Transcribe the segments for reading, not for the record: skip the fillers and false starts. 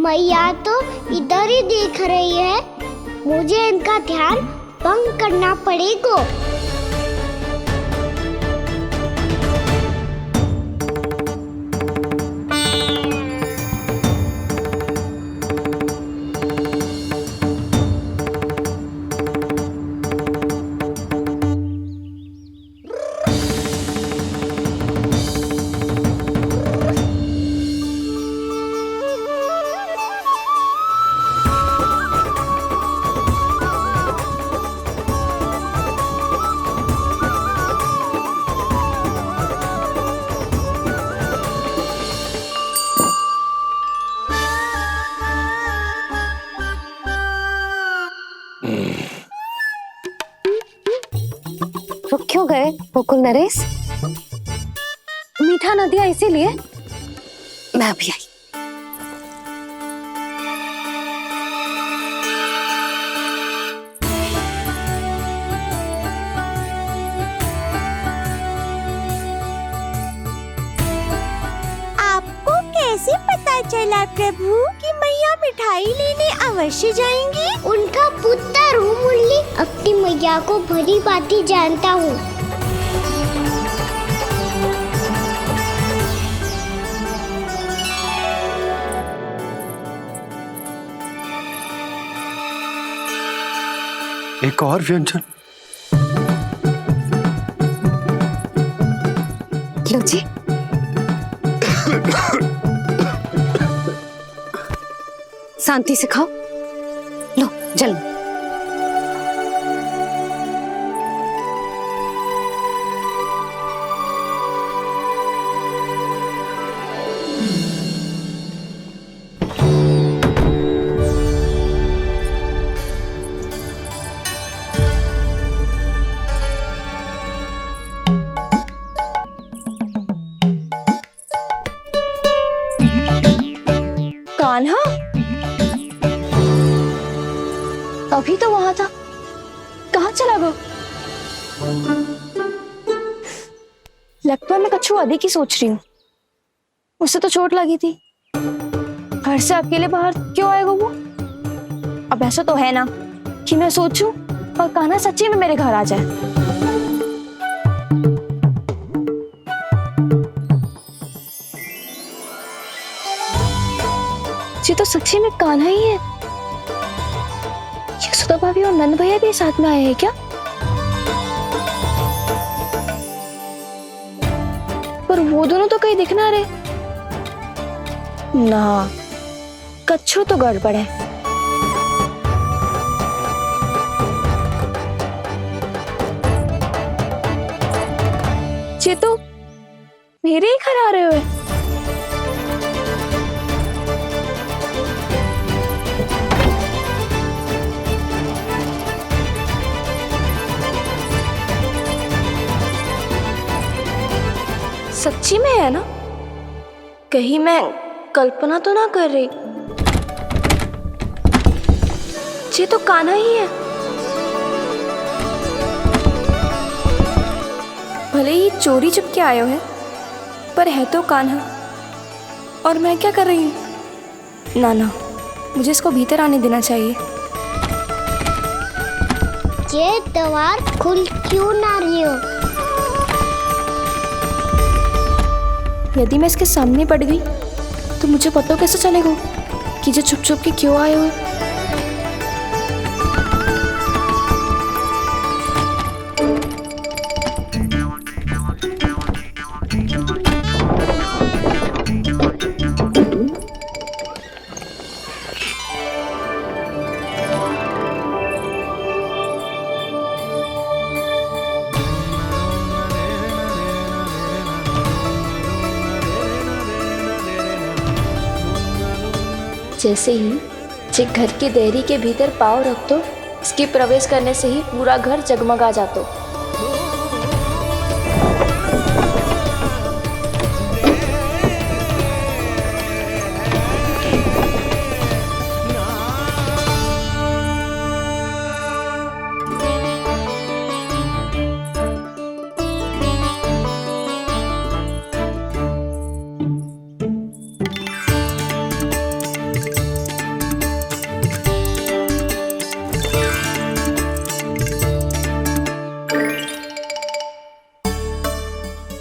मैया तो इधर ही देख रही है। मुझे इनका ध्यान भंग करना पड़ेगा। रुक क्यों गए मुकुल नरेश? मीठा न दिया इसीलिए? मैं अभी आई। आपको कैसे पता चला प्रभु कि मैया मिठाई लेने अवश्य जाएंगी? उनका पुत्र हूँ मुरली, अपनी मैया को भली भांति जानता हूँ। एक और व्यंजन। लो जी। शांति से खाओ। लो जल। कान्हा अभी तो वहां था, कहाँ चला गया? लगता है मैं कच्छू आदि की सोच रही हूँ। उससे तो चोट लगी थी, घर से अकेले बाहर क्यों आएगा वो? अब ऐसा तो है ना कि मैं सोचूं और कान्हा सच्ची में मेरे घर आ जाए। ये तो सच्ची में कान्हा ही है। यशोदा भाभी और नंद भैया भी साथ में आए हैं क्या? पर वो दोनों तो कहीं दिख ना रहे। ना, कच्छू तो गड़बड़ है। ये तो मेरे ही घर आ रहे हुए। सच्ची में है ना? कहीं मैं कल्पना तो ना कर रही? ये तो कान्हा ही है। भले ही चोरी चुपके आए हैं, पर है तो कान्हा। और मैं क्या कर रही हूँ? ना ना, मुझे इसको भीतर आने देना चाहिए। ये द्वार खुल क्यों ना रही हो? यदि मैं इसके सामने पड़ गई तो मुझे पता कैसे चलेगा कि ये छुप छुप के क्यों आए हुए? जैसे ही जे घर की देहरी के भीतर पाँव रख दो, इसके प्रवेश करने से ही पूरा घर जगमगा जातो।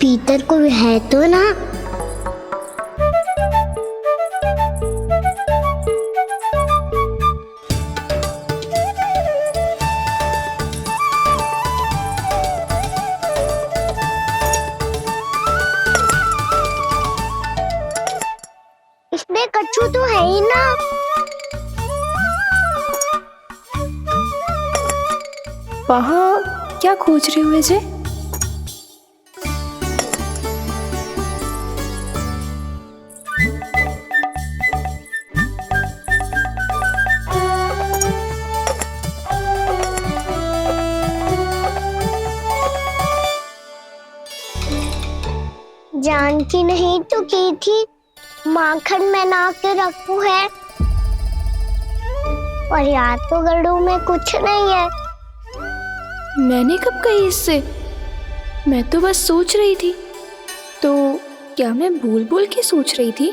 भीतर कोई है तो ना? इसमें कच्छू तो है ही ना। वहाँ क्या खोज रहे हुए जे? जानकी नहीं तो की थी माखन में ना के रखू है, और यहाँ तो गड़ू में कुछ नहीं है। मैंने कब कही इससे? मैं तो बस सोच रही थी। तो क्या मैं भूल भूल के सोच रही थी?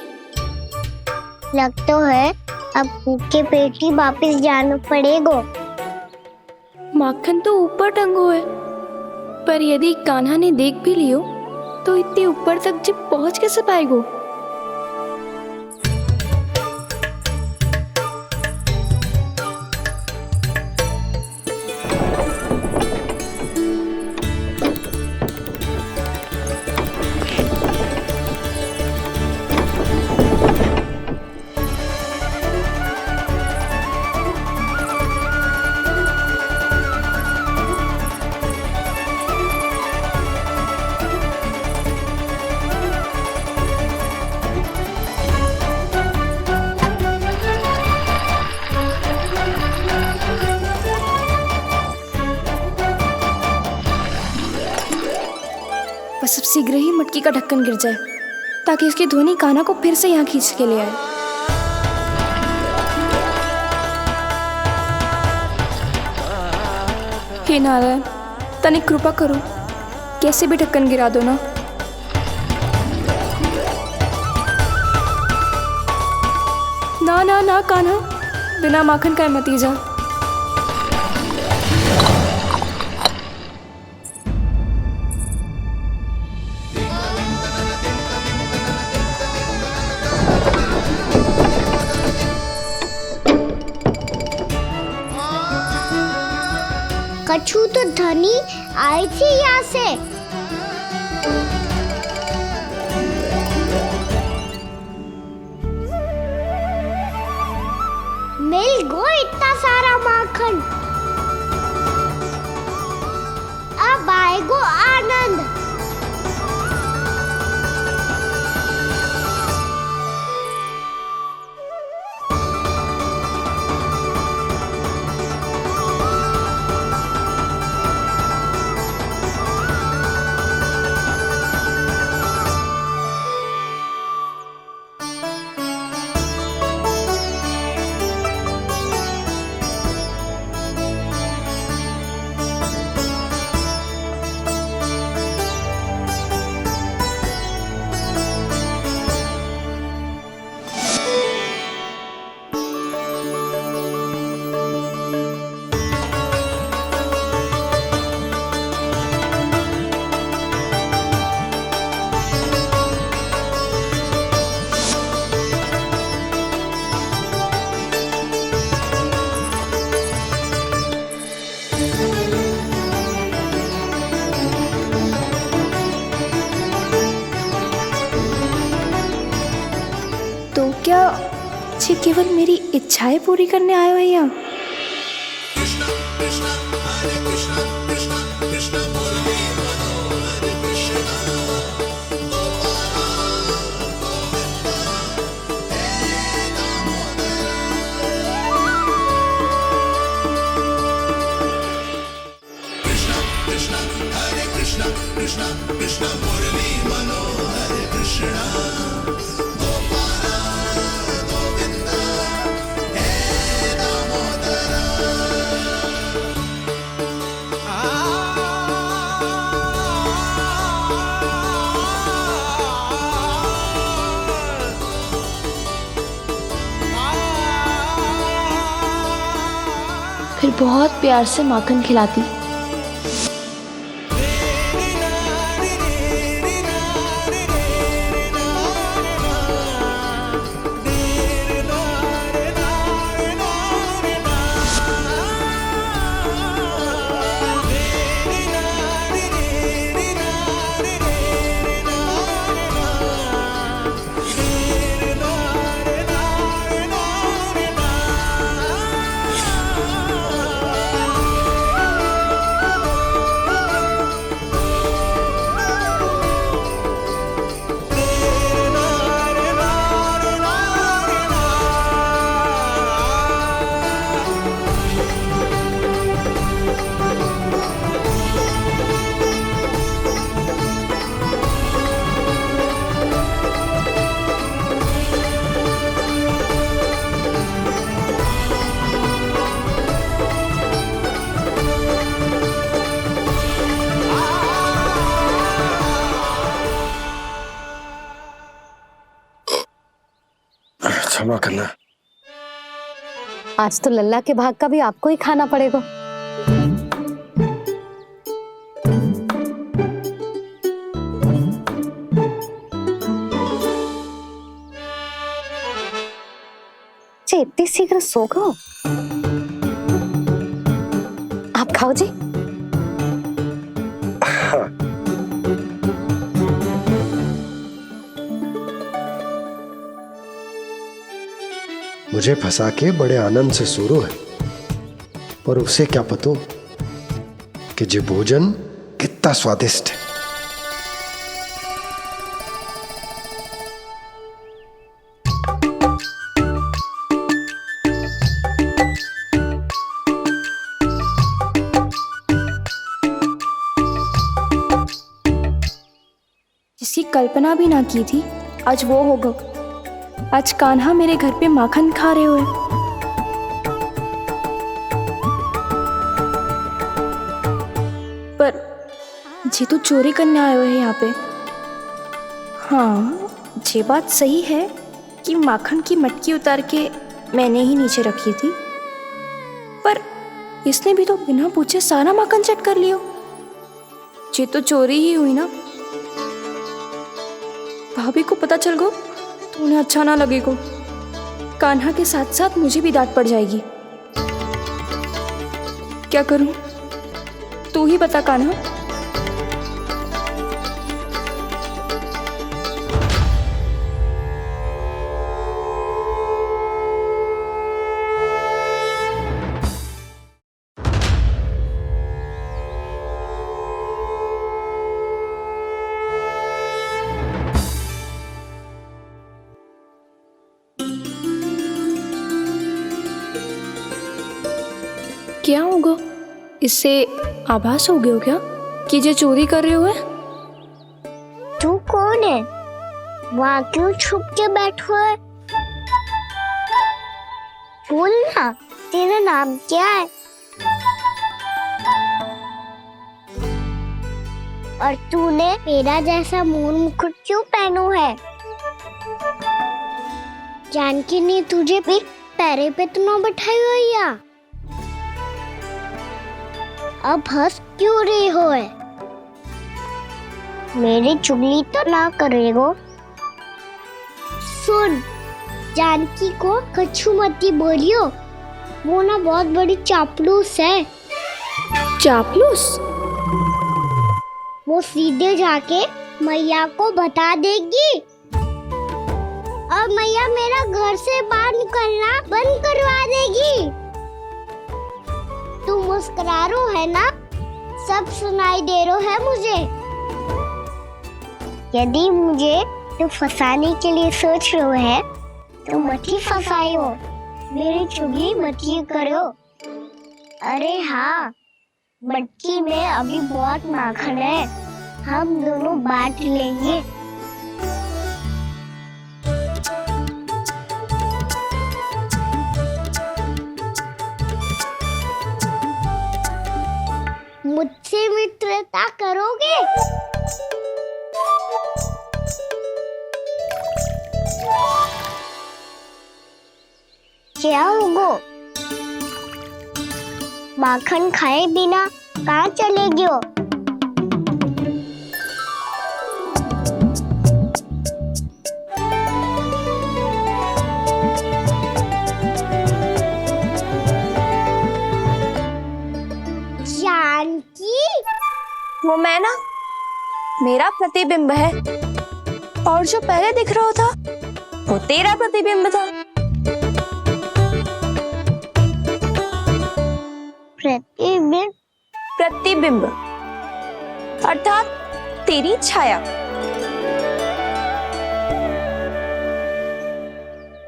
लग तो है अब भूखे पेट ही वापिस जाना पड़ेगा। माखन तो ऊपर टंगो है, पर यदि कान्हा ने देख भी लियो तो इतने ऊपर तक जब पहुंच कैसे पाएगो? बस अब शीघ्र ही मटकी का ढक्कन गिर जाए ताकि उसकी ध्वनि कान्हा को फिर से यहाँ खींच के ले आए। हे नारायण, तनिक कृपा करो, कैसे भी ढक्कन गिरा दो ना। ना ना ना कान्हा, बिना माखन का मत ही जा। कच्छू तो धनी आई थी यहाँ से। मिल गो इतना सारा माखन, अब आएगो आनंद। तो क्या ये केवल मेरी इच्छाएं पूरी करने आए हो यहाँ? फिर बहुत प्यार से माखन खिलाती। क्षमा करना। आज तो लल्ला के भाग का भी आपको ही खाना पड़ेगा। जी इतनी शीघ्र सो गो? आप खाओ जी। हाँ। मुझे फंसा के बड़े आनंद से सो है, पर उसे क्या पता कि ये भोजन कितना स्वादिष्ट है। जिसकी कल्पना भी ना की थी आज वो होगा। आज कान्हा मेरे घर पे माखन खा रहे हुए। पर जी तो चोरी करने आए हुए हैं यहाँ पे। हाँ ये बात सही है कि माखन की मटकी उतार के मैंने ही नीचे रखी थी, पर इसने भी तो बिना पूछे सारा माखन चट कर लिया। ये तो चोरी ही हुई ना। भाभी को पता चल गो तो उन्हें अच्छा ना लगेगा। कान्हा के साथ साथ मुझे भी डांट पड़ जाएगी। क्या करूं? तू ही बता कान्हा। क्या होगा? इससे आभास हो गया हो क्या कि ये चोरी कर रहे हो? तू कौन है? वहाँ क्यों छुप के बैठो है? बोल ना, तेरा नाम क्या है? और तूने मेरा जैसा मोर मुकुट क्यों पहनो है? जानकी ने तुझे भी पैरे पे तो ना बैठाई हुई है। अब हंस क्यों रही हो है? मेरी चुगली तो ना करेगो। सुन, जानकी को कछु मती बोलियो, वो ना बहुत बड़ी चापलूस है। चापलूस? वो सीधे जाके मैया को बता देगी और मैया मेरा घर से बाहर निकलना बंद करवा देगी। तू मुस्कुरा रो है ना? सब सुनाई दे रो है मुझे। यदि मुझे तू फंसाने के लिए सोच रो है तो मत ही फंसायो, मेरी चुगली मत ही करो। अरे हाँ, मटकी में अभी बहुत माखन है, हम दोनों बांट लेंगे। मुझसे मित्रता करोगे? क्या होगा? माखन खाए बिना कहाँ चलेगी हो? वो मैं ना, मेरा प्रतिबिंब है, और जो पहले दिख रहा था वो तेरा प्रतिबिंब था। प्रतिबिंब? प्रतिबिंब अर्थात तेरी छाया।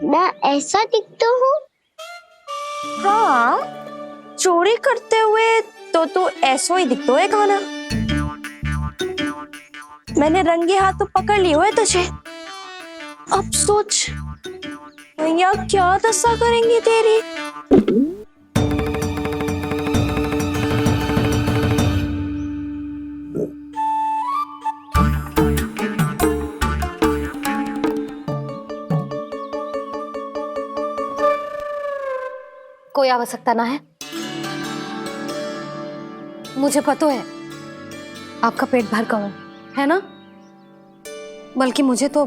मैं ऐसा दिखता हूँ? हाँ, चोरी करते हुए तो तू ऐसा ही दिखता है कान्हा। मैंने रंगे हाथ तो पकड़ लिए हुए तुझे। अब सोच भैया क्या दशा करेंगी तेरी। कोई आवश्यकता ना है। मुझे पता है आपका पेट भर गया है ना, बल्कि मुझे तो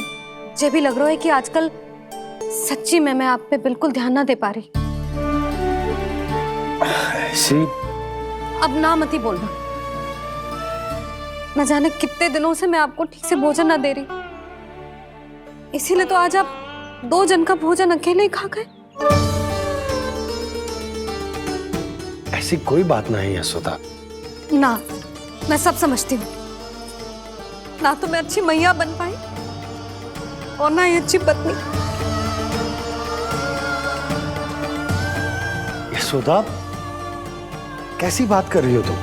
ये भी लग रहा है कि आजकल सच्ची में मैं आप पे बिल्कुल ध्यान ना दे पा रही। ऐसी अब ना मत ही बोलना। न जाने कितने दिनों से मैं आपको ठीक से भोजन ना दे रही, इसीलिए तो आज आप 2 जन का भोजन अकेले ही खा गए। ऐसी कोई बात नहीं यशोदा। ना, मैं सब समझती हूँ। ना तो मैं अच्छी मैया बन पाई और ना ही अच्छी पत्नी। यशोदा, कैसी बात कर रही हो तुम?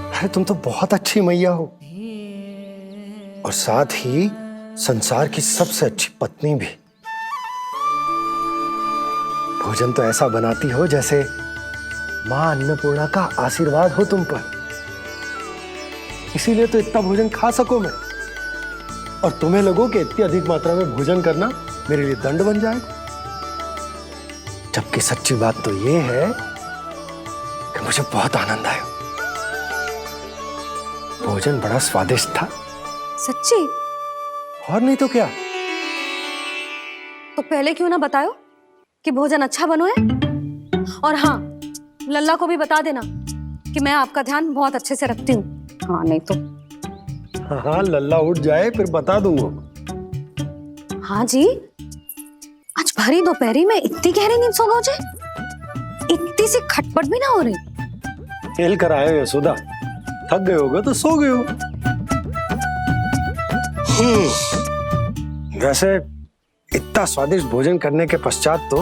अरे तुम तो बहुत अच्छी मैया हो और साथ ही संसार की सबसे अच्छी पत्नी भी। भोजन तो ऐसा बनाती हो जैसे मां अन्नपूर्णा का आशीर्वाद हो तुम पर। इसीलिए तो इतना भोजन खा सको मैं, और तुम्हें लगो कि इतनी अधिक मात्रा में भोजन करना मेरे लिए दंड बन जाएगा। जबकि सच्ची बात तो ये है कि मुझे बहुत आनंद आया। भोजन बड़ा स्वादिष्ट था। सच्ची? और नहीं तो क्या। तो पहले क्यों ना बताओ कि भोजन अच्छा बनो है। और हाँ, लल्ला को भी बता देना कि मैं आपका ध्यान बहुत अच्छे से रखती हूँ। हाँ नहीं तो हाँ, लल्ला उठ जाए फिर बता दूंगा। हाँ जी, आज भरी दोपहरी में इतनी गहरी नींद सो गए, इतनी सी खटपट भी ना हो रही। खेल कर आए हो यशोदा, थक गए होगे तो सो गए हो। वैसे इतना स्वादिष्ट भोजन करने के पश्चात तो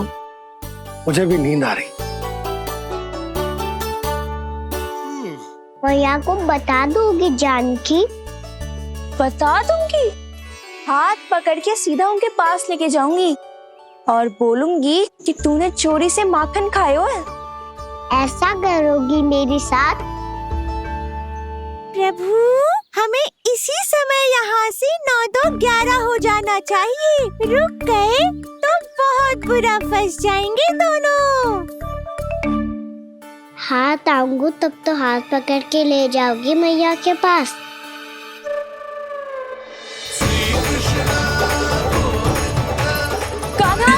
मुझे भी नींद आ रही। मैया को बता दोगी जानकी? बता दूंगी। हाथ पकड़ के सीधा उनके पास लेके जाऊंगी और बोलूंगी कि तूने चोरी से माखन खाया है। ऐसा करोगी मेरे साथ? प्रभु, हमें इसी समय यहाँ से 9-2-11 हो जाना चाहिए। रुक गए तो बहुत बुरा फंस जाएंगे दोनों। हाथ आऊंगी तब तो हाथ पकड़ के ले जाओगी मैया के पास। कान्हा,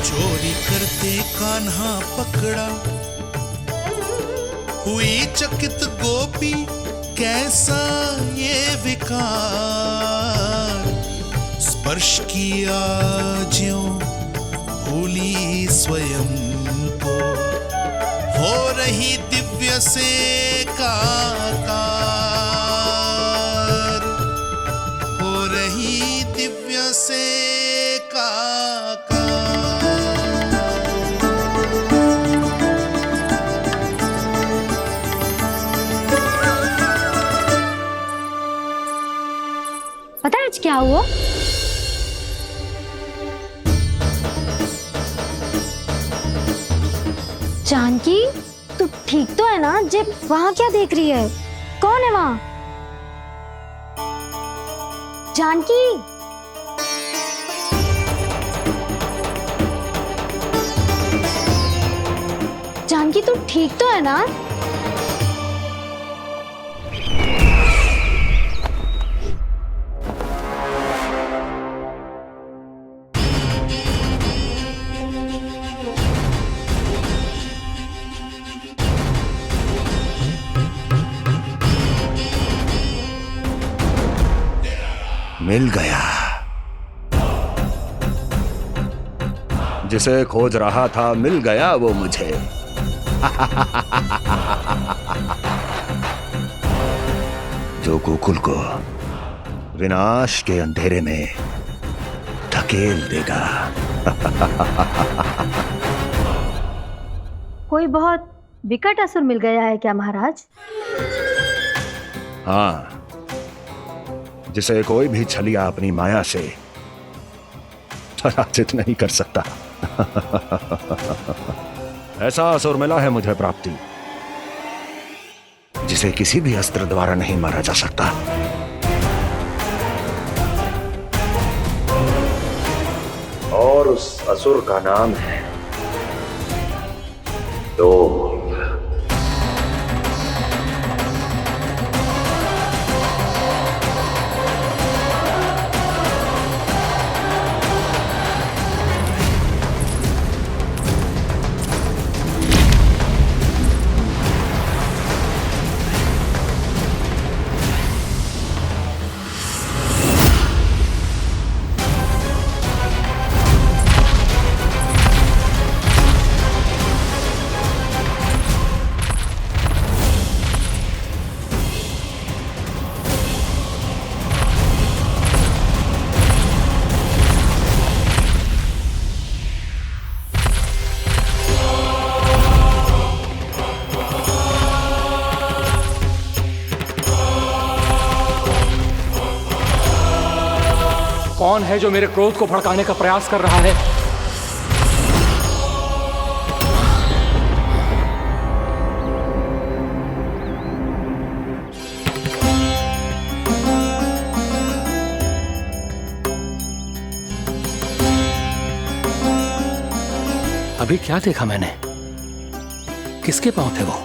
चोरी करते कान्हा पकड़ा, हुई चकित गोपी कैसा ये विकार। स्पर्श किया ज्यों भूली स्वयं को, हो रही दिव्य से काकार, हो रही दिव्य से काकार। पता है आज क्या हुआ? जानकी, तू ठीक तो है ना? जे वहां क्या देख रही है? कौन है वहां? जानकी, जानकी तू ठीक तो है ना? मिल गया। जिसे खोज रहा था मिल गया वो मुझे। जो गोकुल को विनाश के अंधेरे में धकेल देगा। कोई बहुत विकट असुर मिल गया है क्या महाराज? हाँ, जिसे कोई भी छलिया अपनी माया से पराजित नहीं कर सकता। ऐसा असुर मिला है मुझे प्राप्ति, जिसे किसी भी अस्त्र द्वारा नहीं मारा जा सकता। उस असुर का नाम है लोभ। कौन है जो मेरे क्रोध को भड़काने का प्रयास कर रहा है? अभी क्या देखा मैंने? किसके पांव थे वो?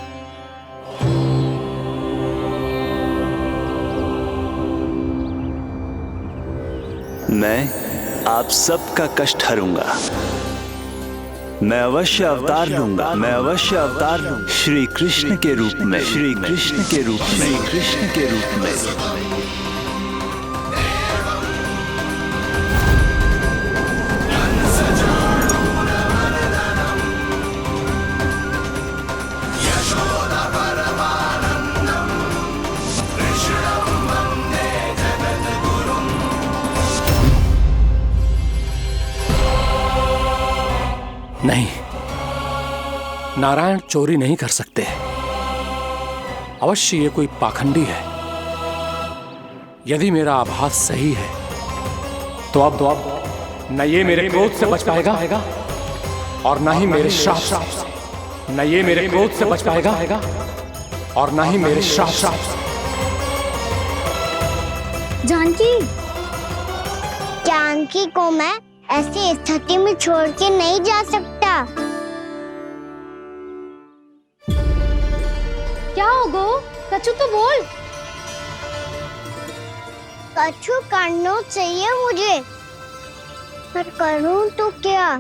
मैं आप सबका कष्ट हरूंगा। मैं अवश्य अवतार लूंगा। मैं अवश्य अवतार लूंगा श्री कृष्ण के रूप में। श्री कृष्ण के रूप में। श्री कृष्ण के रूप में। नहीं, नारायण चोरी नहीं कर सकते। अवश्य ये कोई पाखंडी है। यदि मेरा आभास सही है तो अब न ये मेरे क्रोध से बच पाएगा और न ही मेरे श्राप से। न ये मेरे क्रोध से बच पाएगा और न ही मेरे श्राप से। जानकी, जानकी को मैं ऐसी स्थिति में छोड़ के नहीं जा सकता। क्या हो गो? कछु तो बोल। कछु करना चाहिए मुझे, पर करूं तो क्या?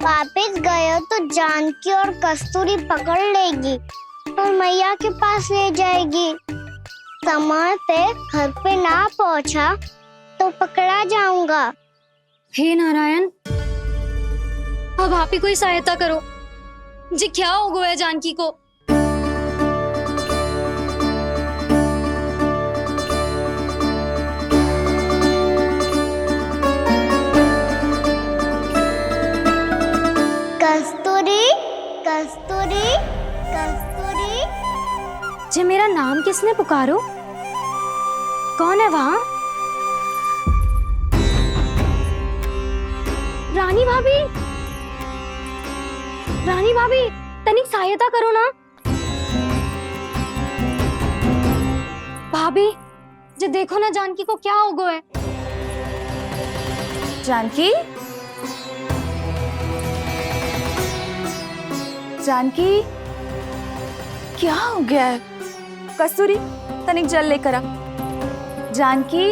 वापिस गए तो जानकी और कस्तूरी पकड़ लेगी और मैया के पास ले जाएगी। समय पे घर पे ना पहुंचा तो पकड़ा जाऊंगा। हे नारायण, अब आप ही कोई सहायता करो जी। क्या हो गया है जानकी को? कस्तूरी, कस्तूरी, कस्तूरी। जी मेरा नाम किसने पुकारो? कौन है वहां? रानी भाभी, रानी भाभी, तनिक सहायता करो ना। भाभी जी देखो ना जानकी को क्या हो गया है। जानकी, जानकी, क्या हो गया है? कस्तूरी, तनिक जल लेकर आ। जानकी,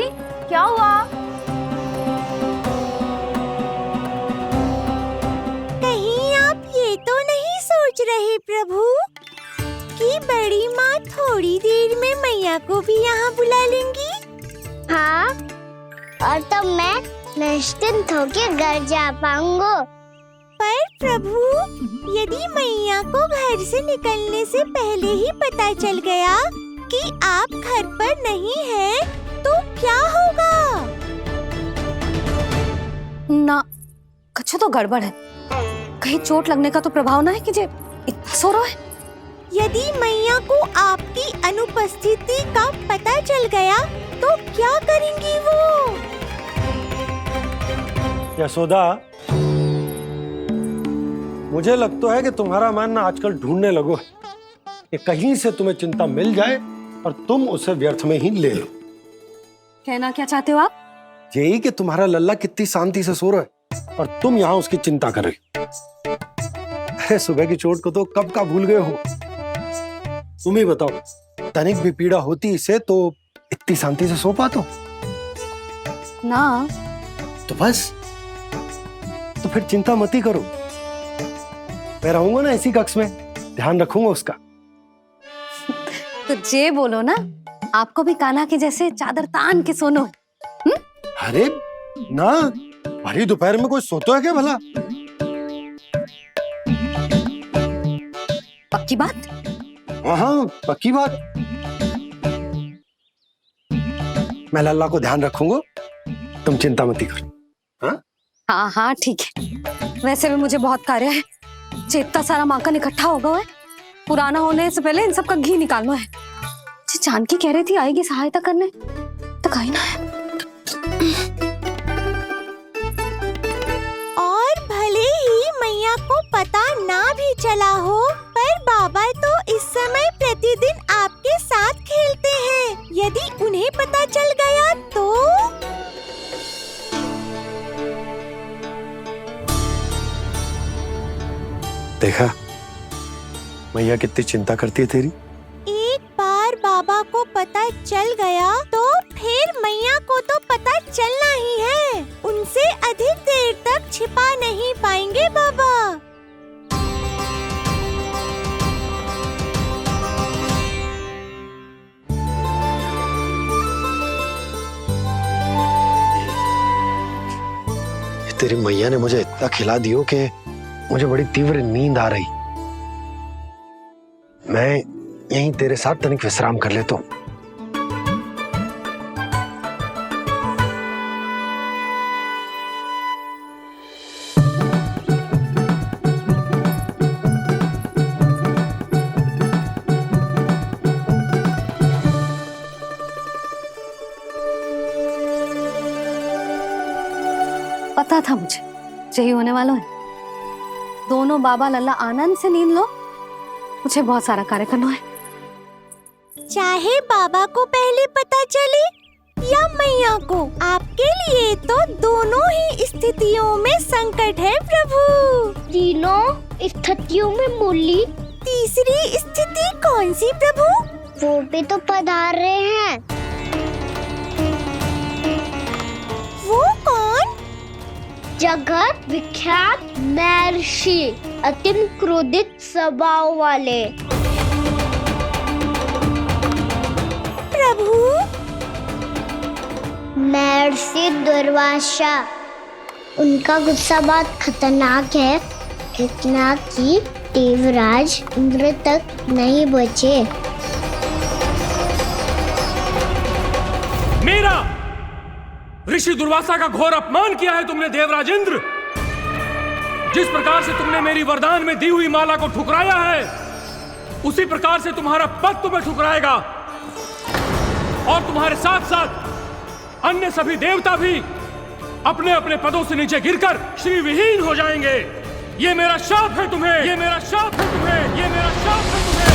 क्या हुआ? कहीं आप ये तो नहीं सोच रहे प्रभु कि बड़ी माँ थोड़ी देर में मैया को भी यहाँ बुला लेंगी? हाँ, और तब मैं निश्चिंत होके घर जा पाऊंगा। पर प्रभु, यदि मैया को घर से निकलने से पहले ही पता चल गया कि आप घर पर नहीं हैं, तो क्या होगा? ना, कछु तो गड़बड़ है। कहीं चोट लगने का तो प्रभाव ना है कि जे इतना सो रहा है। यदि मैया को आपकी अनुपस्थिति का पता चल गया तो क्या करेंगी वो? यशोदा, मुझे लगता है कि तुम्हारा मन आजकल ढूंढने लगो है कि कहीं से तुम्हें चिंता मिल जाए और तुम उसे व्यर्थ में ही ले लो। कहना क्या चाहते हो आप? यही कि तुम्हारा लल्ला कितनी शांति से सो रहा है, और तुम यहाँ उसकी चिंता कर रही हो। अरे सुबह की चोट को तो कब का भूल गए हो। तुम ही बताओ, तनिक भी पीड़ा होती इसे तो इतनी शांति से सो पाते हो? ना। तो बस, तो फिर चिंता मत ही करो। मैं रहूंगा ना इसी कक्ष में, ध्यान रखूंगा उसका। तो जे बोलो ना, आपको भी कान्हा के जैसे चादर तान के सोनो। अरे ना, भरी दोपहर में कोई सोता है क्या भला? पक्की बात? हाँ, पक्की बात। मैं लल्ला को ध्यान रखूंगा, तुम चिंता मत करो। हाँ हाँ ठीक है। वैसे भी मुझे बहुत कार्य है। इतना सारा माखन इकट्ठा होगा है, पुराना होने से पहले इन सब का घी निकालना है। जानकी कह रही थी आएगी सहायता करने, तो कहीं ना है। और भले ही मैया को पता ना भी चला हो, पर बाबा तो इस समय प्रतिदिन आपके साथ खेलते हैं। यदि उन्हें पता चल गया तो? देखा मैया कितनी चिंता करती है तेरी। एक बार बाबा को पता चल गया तो फिर मैया को तो पता चलना ही है। उनसे अधिक देर तक छिपा नहीं पाएंगे बाबा। तेरी मैया ने मुझे इतना खिला दियो कि मुझे बड़ी तीव्र नींद आ रही। मैं यहीं तेरे साथ तनिक विश्राम कर लेता हूँ। पता था मुझे यही होने वाला है। दोनों बाबा लल्ला आनंद से नींद लो, मुझे बहुत सारा कार्य करना है। चाहे बाबा को पहले पता चले या मैया को, आपके लिए तो दोनों ही स्थितियों में संकट है प्रभु। तीनों स्थितियों में मूली, तीसरी स्थिति कौन सी प्रभु? वो भी तो पधार रहे हैं। वो कौन? जगत विख्यात महर्षि, अत्यंत क्रोधित स्वभाव वाले। प्रभु, महर्षि दुर्वासा। उनका गुस्सा बहुत खतरनाक है, इतना कि देवराज इंद्र तक नहीं बचे। मेरा ऋषि दुर्वासा का घोर अपमान किया है तुमने देवराज इंद्र। जिस प्रकार से तुमने मेरी वरदान में दी हुई माला को ठुकराया है, उसी प्रकार से तुम्हारा पद तुम्हें ठुकराएगा, और तुम्हारे साथ साथ अन्य सभी देवता भी अपने अपने पदों से नीचे गिरकर श्री विहीन हो जाएंगे। ये मेरा शाप है तुम्हें, ये मेरा शाप है तुम्हें, ये मेरा शाप है तुम्हें।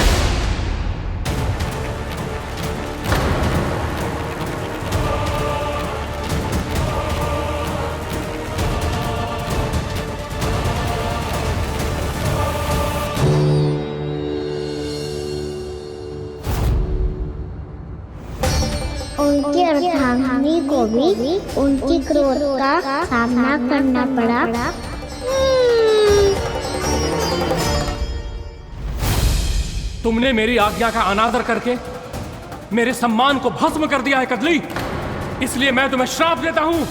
उनकी अर्धांगिनी को भी उनकी क्रोध का सामना करना पड़ा। तुमने मेरी आज्ञा का अनादर करके मेरे सम्मान को भस्म कर दिया है कदली। इसलिए मैं तुम्हें श्राप देता हूं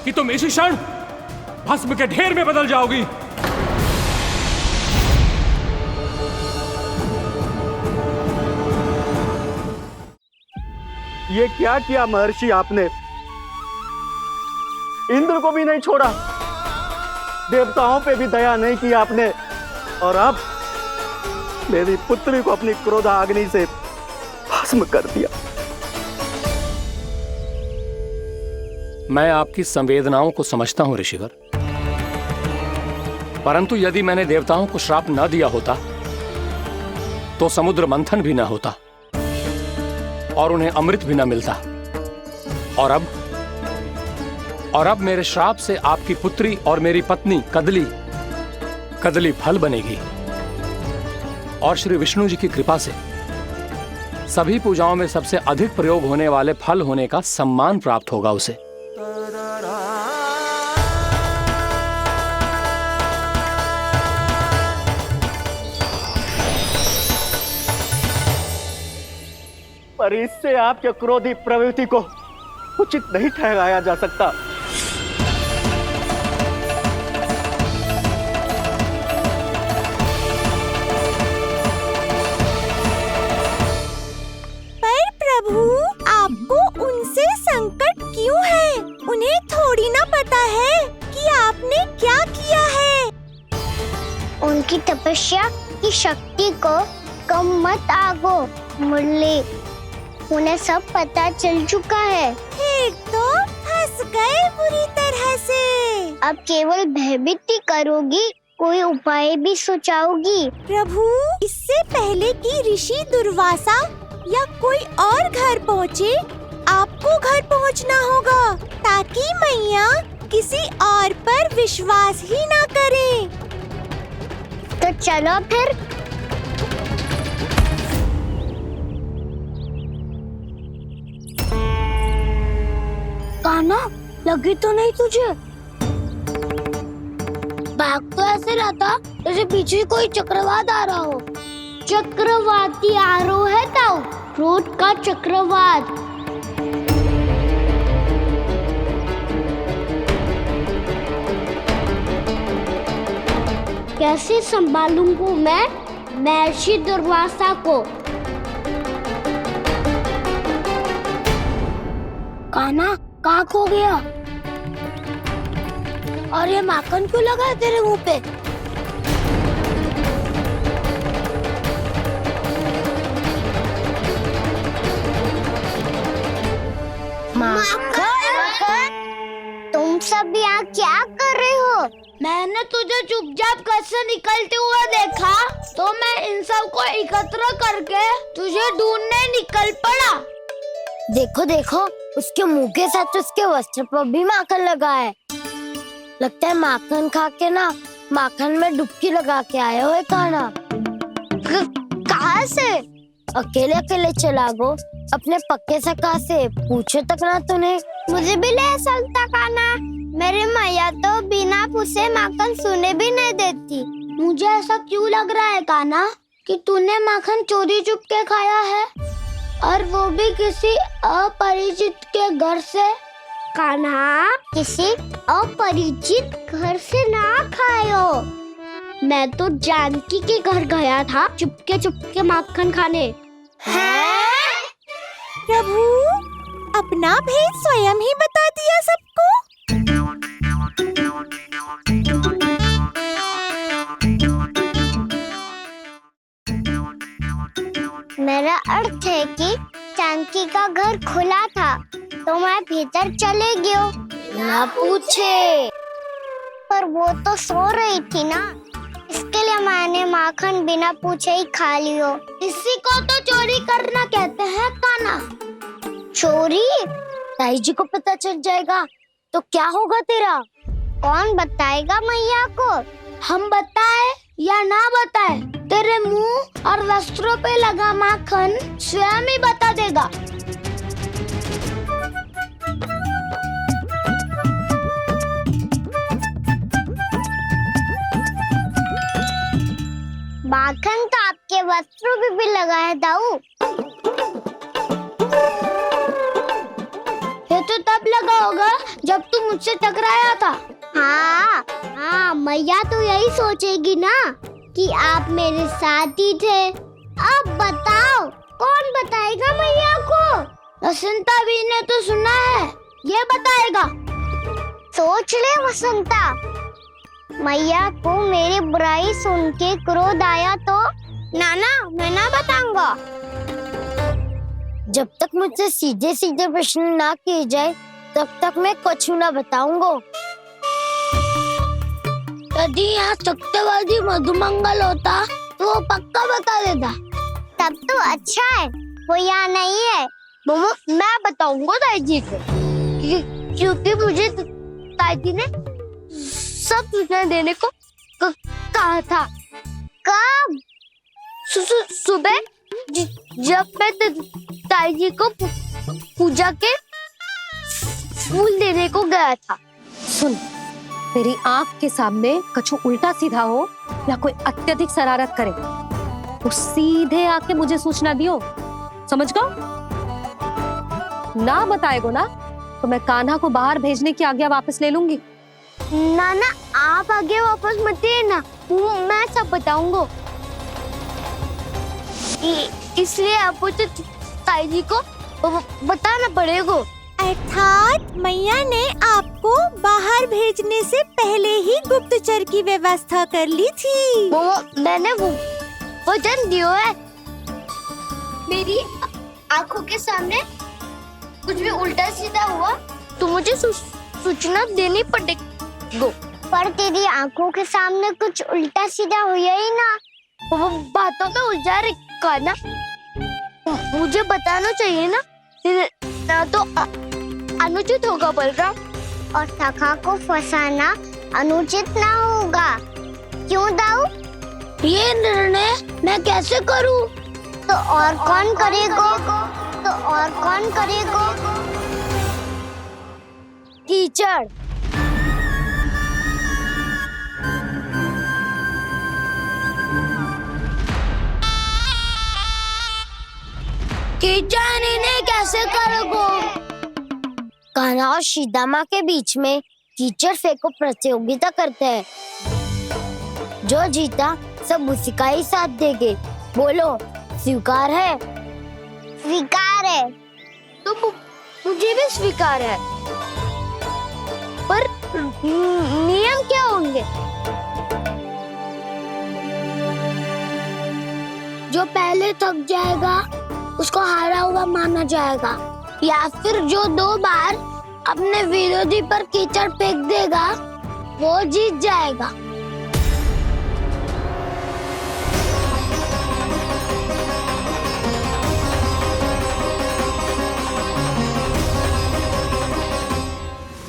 कि तुम इसी क्षण भस्म के ढेर में बदल जाओगी। ये क्या किया महर्षि आपने? इंद्र को भी नहीं छोड़ा, देवताओं पे भी दया नहीं की आपने, और अब मेरी पुत्री को अपनी क्रोधाग्नि से भस्म कर दिया। मैं आपकी संवेदनाओं को समझता हूं ऋषिवर, परंतु यदि मैंने देवताओं को श्राप न दिया होता तो समुद्र मंथन भी न होता और उन्हें अमृत भी न मिलता। और अब और अब मेरे श्राप से आपकी पुत्री और मेरी पत्नी कदली फल बनेगी। और श्री विष्णु जी की कृपा से सभी पूजाओं में सबसे अधिक प्रयोग होने वाले फल होने का सम्मान प्राप्त होगा उसे। पर इससे आपके क्रोधी प्रवृत्ति को उचित नहीं ठहराया जा सकता। पर प्रभु, आपको उनसे संकट क्यों है? उन्हें थोड़ी ना पता है कि आपने क्या किया है। उनकी तपस्या की शक्ति को कम मत आगो मुरली, उन्हें सब पता चल चुका है। फिर तो फंस गए बुरी तरह से। अब केवल भयभीत ही करोगी, कोई उपाय भी सोचाओगी? प्रभु, इससे पहले कि ऋषि दुर्वासा या कोई और घर पहुँचे, आपको घर पहुँचना होगा ताकि मैया किसी और पर विश्वास ही ना करे। तो चलो फिर। कान्हा, लगी तो नहीं तुझे? भाग तो ऐसे रहा था जैसे पीछे कोई चक्रवात आ रहा हो। चक्रवाती आरोह है ताऊ, क्रोध का चक्रवात। कैसे संभालूंगा मैं महर्षि दुर्वासा को? कान्हा, कहाँ खो गया? और ये माखन क्यों लगा है तेरे मुंह पे? माखन? तुम सब यहाँ क्या कर रहे हो? मैंने तुझे चुपचाप घर से निकलते हुए देखा, तो मैं इन सब को एकत्र करके तुझे ढूंढने निकल पड़ा। देखो देखो, उसके मुंह के साथ उसके वस्त्र पर भी माखन लगा है। लगता है माखन खा के ना माखन में डुबकी लगा के आया हो कान्हा। कहाँ से? अकेले अकेले चला गो अपने पक्के सखा से, पूछो तक ना तूने। मुझे भी ले चलता कान्हा, मेरी मैया तो बिना पूछे माखन सुने भी नहीं देती। मुझे ऐसा क्यों लग रहा है कान्हा कि तूने माखन चोरी चुप के खाया है, और वो भी किसी अपरिचित के घर से? कान्हा, किसी अपरिचित घर से ना खायो। मैं तो जानकी के घर गया था चुपके माखन खाने। हैं? प्रभु, अपना भेद स्वयं ही बता दिया सबको। मेरा अर्थ है कि जानकी का घर खुला था तो मैं भीतर चले गयो। ना पूछे। पर वो तो सो रही थी ना, इसके लिए मैंने माखन बिना पूछे ही खा लियो। इसी को तो चोरी करना कहते हैं कान्हा। चोरी? ताई जी को पता चल जाएगा तो क्या होगा तेरा? कौन बताएगा मैया को? हम बताए या ना बताए, तेरे मुंह और वस्त्रों पे लगा माखन स्वयं ही बता देगा। माखन तो आपके वस्त्रों पे भी लगा है दाऊ। ये तो तब लगा होगा जब तुम मुझसे टकराया था। हाँ, मैया तो यही सोचेगी ना कि आप मेरे साथ ही थे। अब बताओ, कौन बताएगा मैया को? वसंता भी ने तो सुना है, ये बताएगा। सोच ले वसंता, मैया को मेरी बुराई सुन के क्रोध आया तो? नाना, मैं ना बताऊंगा। जब तक मुझसे सीधे सीधे प्रश्न ना किए जाए तब तक मैं कुछ ना बताऊंगा। यदि यहाँ सत्यवादी मधुमंगल होता तो वो पक्का बता देता। तब तो अच्छा है वो यहाँ नहीं है। मैं बताऊंगा दाई जी को, क्योंकि मुझे ताई ने सब सूचना देने को कहा था। कब? सुबह जब मैं ताई जी को पूजा के फूल देने को गया था। सुन, तेरी आंख के सामने कछु उल्टा सीधा हो या कोई अत्यधिक शरारत करे तो सीधे आके मुझे सूचना दियो, समझ गो? ना बताएगो ना तो मैं कान्हा को बाहर भेजने की आज्ञा वापस ले लूंगी। नाना आप आगे वापस मत देना, मैं सब बताऊंगा। इसलिए आपको तो ताई जी को बताना पड़ेगा। अर्थात मैया ने आपको बाहर भेजने से पहले ही गुप्तचर की व्यवस्था कर ली थी। मैंने वचन दिया है। मेरी आंखों के सामने कुछ भी उल्टा सीधा हुआ तो मुझे सूचना देनी पड़ेगी। पर तेरी आंखों के सामने कुछ उल्टा सीधा हुआ ही ना, वो बातों में उलझा रखा ना, मुझे बताना चाहिए ना तो अनुचित होगा बलराम। और सखा को फंसाना अनुचित ना होगा, क्यों दाऊ? ये निर्णय मैं कैसे करूं? तो और कौन करेगा? कीचड़। कीचड़ इन्हें कैसे करोगे? कान्हा और सीता माँ के बीच में कीचड़ फेंको प्रतियोगिता करते हैं। जो जीता सब उसी का ही साथ देंगे। बोलो, स्वीकार है? स्वीकार है। तो मुझे भी स्वीकार है। पर नियम क्या होंगे? जो पहले थक जाएगा उसको हारा हुआ माना जाएगा, या फिर जो 2 बार अपने विरोधी पर कीचड़ फेंक देगा वो जीत जाएगा।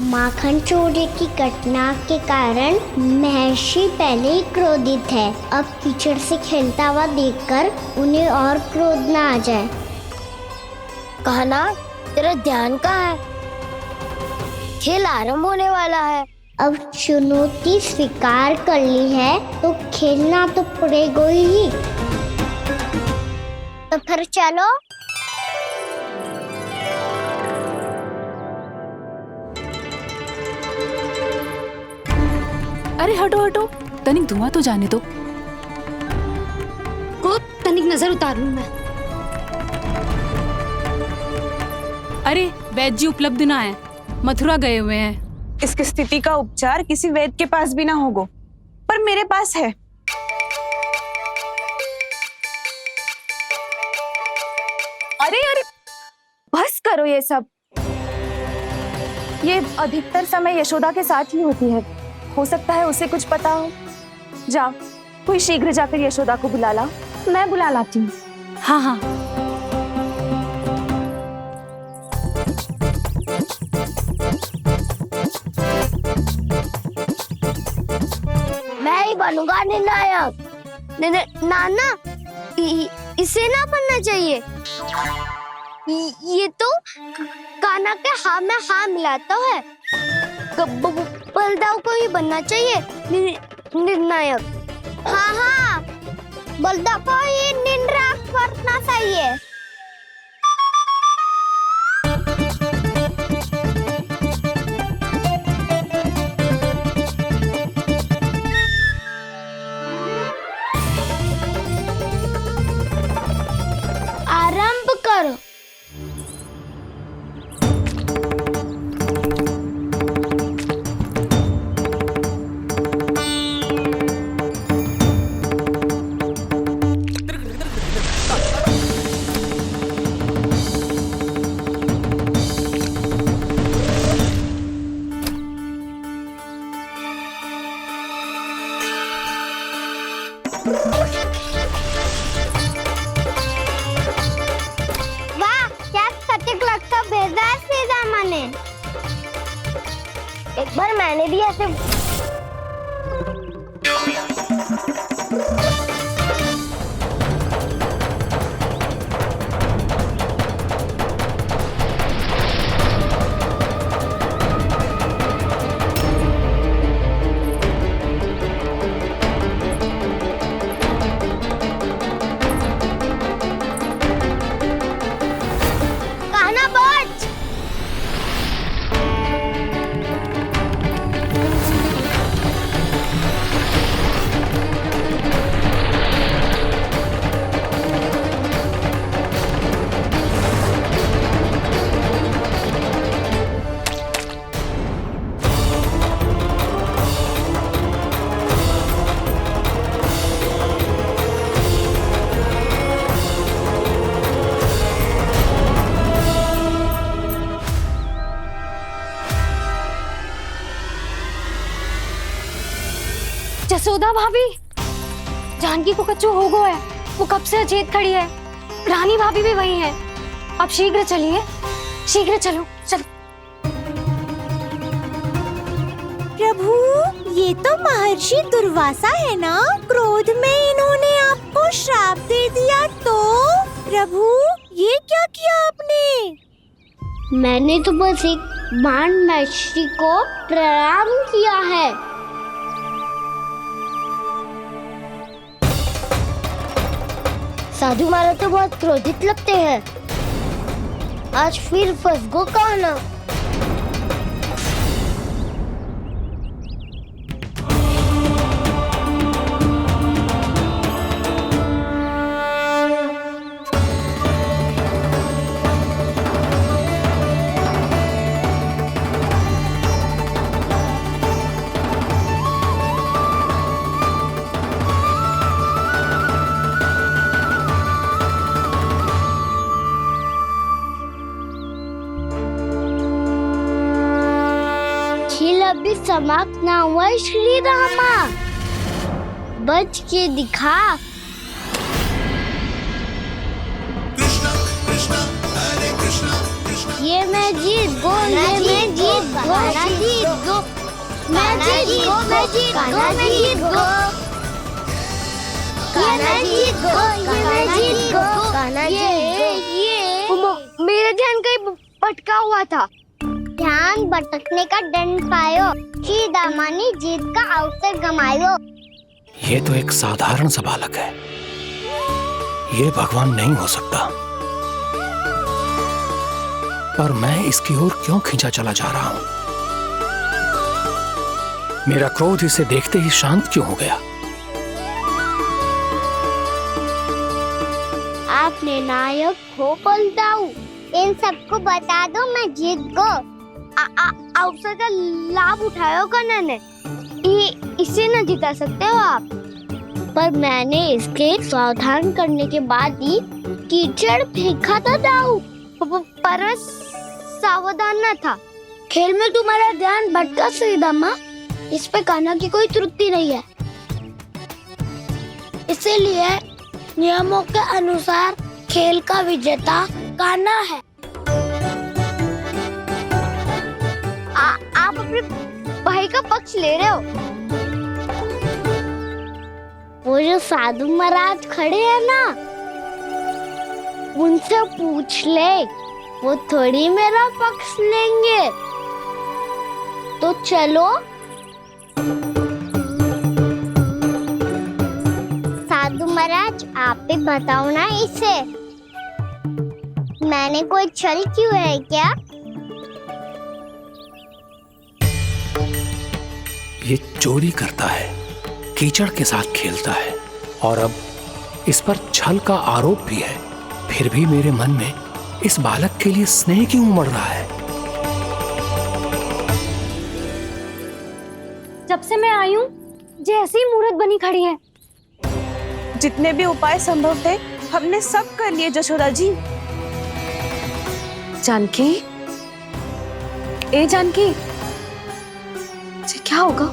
माखन चोरी की घटना के कारण महर्षि पहले ही क्रोधित है। अब कीचड़ से खेलता हुआ देखकर उन्हें और क्रोध ना आ जाए। कहना, तेरा ध्यान कहाँ है? खेल आरंभ होने वाला है। अब चुनौती स्वीकार कर ली है तो खेलना तो पड़ेगा ही। तो फिर चलो। अरे हटो हटो, तनिक धुआं तो जाने दो। को तनिक नजर उतार लूं मैं। अरे वैद्य जी उपलब्ध ना है, मथुरा गए हुए हैं। इसकी स्थिति का उपचार किसी वैद्य के पास भी ना होगा, पर मेरे पास है। अरे अरे बस करो ये सब। ये अधिकतर समय यशोदा के साथ ही होती है। हो सकता है उसे कुछ पता हो। जा, कोई शीघ्र जाकर यशोदा को बुला ला। मैं बुला लाती हूँ। हाँ हाँ। मैं ही बनूंगा निर्णायक। नाना, इसे ना बनना चाहिए। ये तो कान्हा के हाथ में हाथ मिलाता है। बलदाऊ को ही बनना चाहिए निर्णायक। हाँ, बलदाऊ को ही निर्णायक बनना चाहिए। आरंभ करो। एक बार मैंने भी ऐसे कान्हा बच। जसोदा भाभी, जानकी को कच्चू हो गया है। वो कब से अचेत खड़ी है। रानी भाभी भी वही है। आप शीघ्र चलिए, शीघ्र चलो चलो। प्रभु, ये तो महर्षि दुर्वासा है ना? क्रोध में इन्होंने आपको श्राप दे दिया तो? प्रभु, ये क्या किया आपने? मैंने तो बस एक बाण महर्षि को प्रणाम किया है। साधु महाराज तो बहुत क्रोधित लगते हैं। आज फिर फंस गो कान्हा। खेल अभी समाप्त ना हुआ है श्री रामा। बच के दिखा। ये मैं जीत गो, ये मैं जीत गो, जीत गो, मैं जीत गो, मैं जीत गो, मैं जीत गो, ये मैं जीत गो, ये मैं जीत गो, ये मेरा ध्यान कहीं भटका हुआ था। ध्यान भटकने का दंड पायो, श्री दामा ने जीत का अवसर गमायो। ये तो एक साधारण सा बालक है। ये भगवान नहीं हो सकता। पर मैं इसकी ओर क्यों खींचा चला जा रहा हूं? मेरा क्रोध इसे देखते ही शांत क्यों हो गया? आपने नायक हो पलटाऊ। इन सबको बता दो मैं जीत गो। अवसर का लाभ उठायो कान्हा ने। इसे न जिता सकते हो आप। पर मैंने इसके सावधान करने के बाद ही कीचड़ फेंका था दाऊ। पर मैं सावधान न था। खेल में तुम्हारा ध्यान भटका श्री दामा। इस पे कान्हा की कोई त्रुटि नहीं है। इसीलिए नियमों के अनुसार खेल का विजेता कान्हा है। आप अपने भाई का पक्ष ले रहे हो। वो जो साधु महाराज खड़े हैं ना, उनसे पूछ ले। वो थोड़ी मेरा पक्ष लेंगे। तो चलो। साधु महाराज, आप भी बताओ ना इसे। मैंने कोई छल क्यों है क्या? ये चोरी करता है, कीचड़ के साथ खेलता है और अब इस पर छल का आरोप भी है। फिर भी मेरे मन में इस बालक के लिए स्नेह क्यों उमड़ रहा है? जब से मैं आई हूँ जैसी ही मूर्त बनी खड़ी है। जितने भी उपाय संभव थे हमने सब कर लिए जशोदा जी। जानकी, ए जानकी, ये क्या होगा?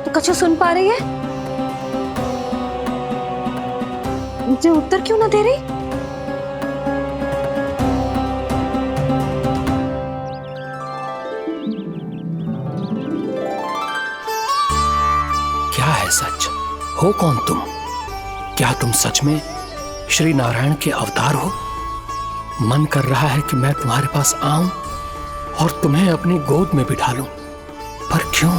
तो कछु सुन पा रही है? मुझे उत्तर क्यों ना दे रही? है सच? हो कौन तुम? क्या तुम सच में श्री नारायण के अवतार हो? मन कर रहा है कि मैं तुम्हारे पास आऊं और तुम्हें अपनी गोद में बिठा लूं, पर क्यों?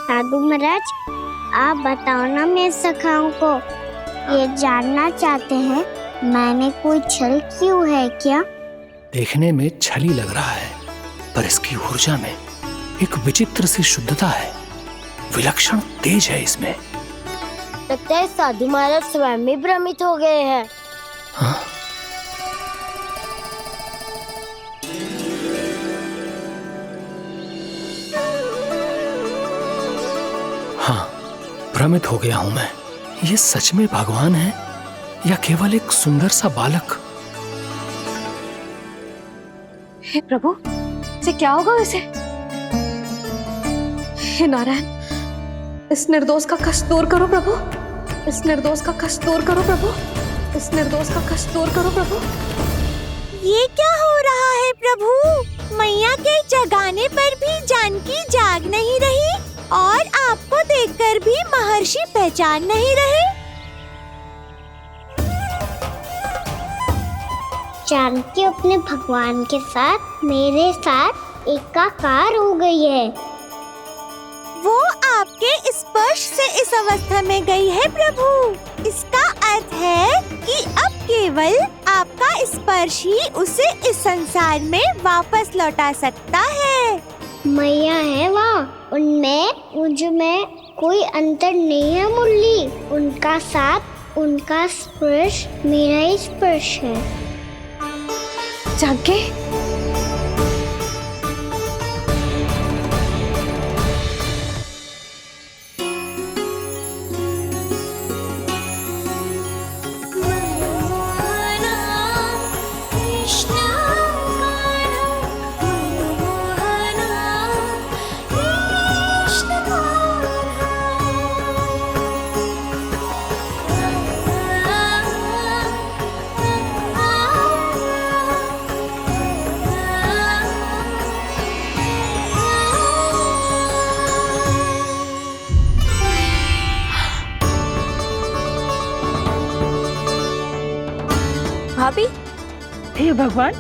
साधु महाराज, आप बताओ ना मेरे सखाओं को, ये जानना चाहते हैं मैंने कोई छल क्यों है क्या? देखने में छली लग रहा है, पर इसकी ऊर्जा में एक विचित्र सी शुद्धता है, विलक्षण तेज है इसमें। लगता है साधु महाराज स्वयं भी भ्रमित हो गए हैं। हाँ? हाँ, भ्रमित हो गया हूं मैं। ये सच में भगवान है या केवल एक सुंदर सा बालक? हे प्रभु, इसे क्या होगा इसे? हे नारायण, इस निर्दोष का कष्ट दूर करो प्रभु, इस निर्दोष का कष्ट दूर करो प्रभु, इस निर्दोष का कष्ट दूर करो प्रभु। ये क्या हो रहा है प्रभु? मैया के जगाने पर भी जानकी जाग नहीं रही और आपको देखकर भी महर्षि पहचान नहीं रहे। जानकी अपने भगवान के साथ मेरे साथ एकाकार हो गई है। वो आपके स्पर्श से इस अवस्था में गई है प्रभु। इसका अर्थ है कि अब केवल आपका स्पर्श ही उसे इस संसार में वापस लौटा सकता है। मैया है वहाँ, उनमें मुझ में कोई अंतर नहीं है मुरली। उनका साथ, उनका स्पर्श मेरा ही स्पर्श है। जानकी, भाभी, हे भगवान,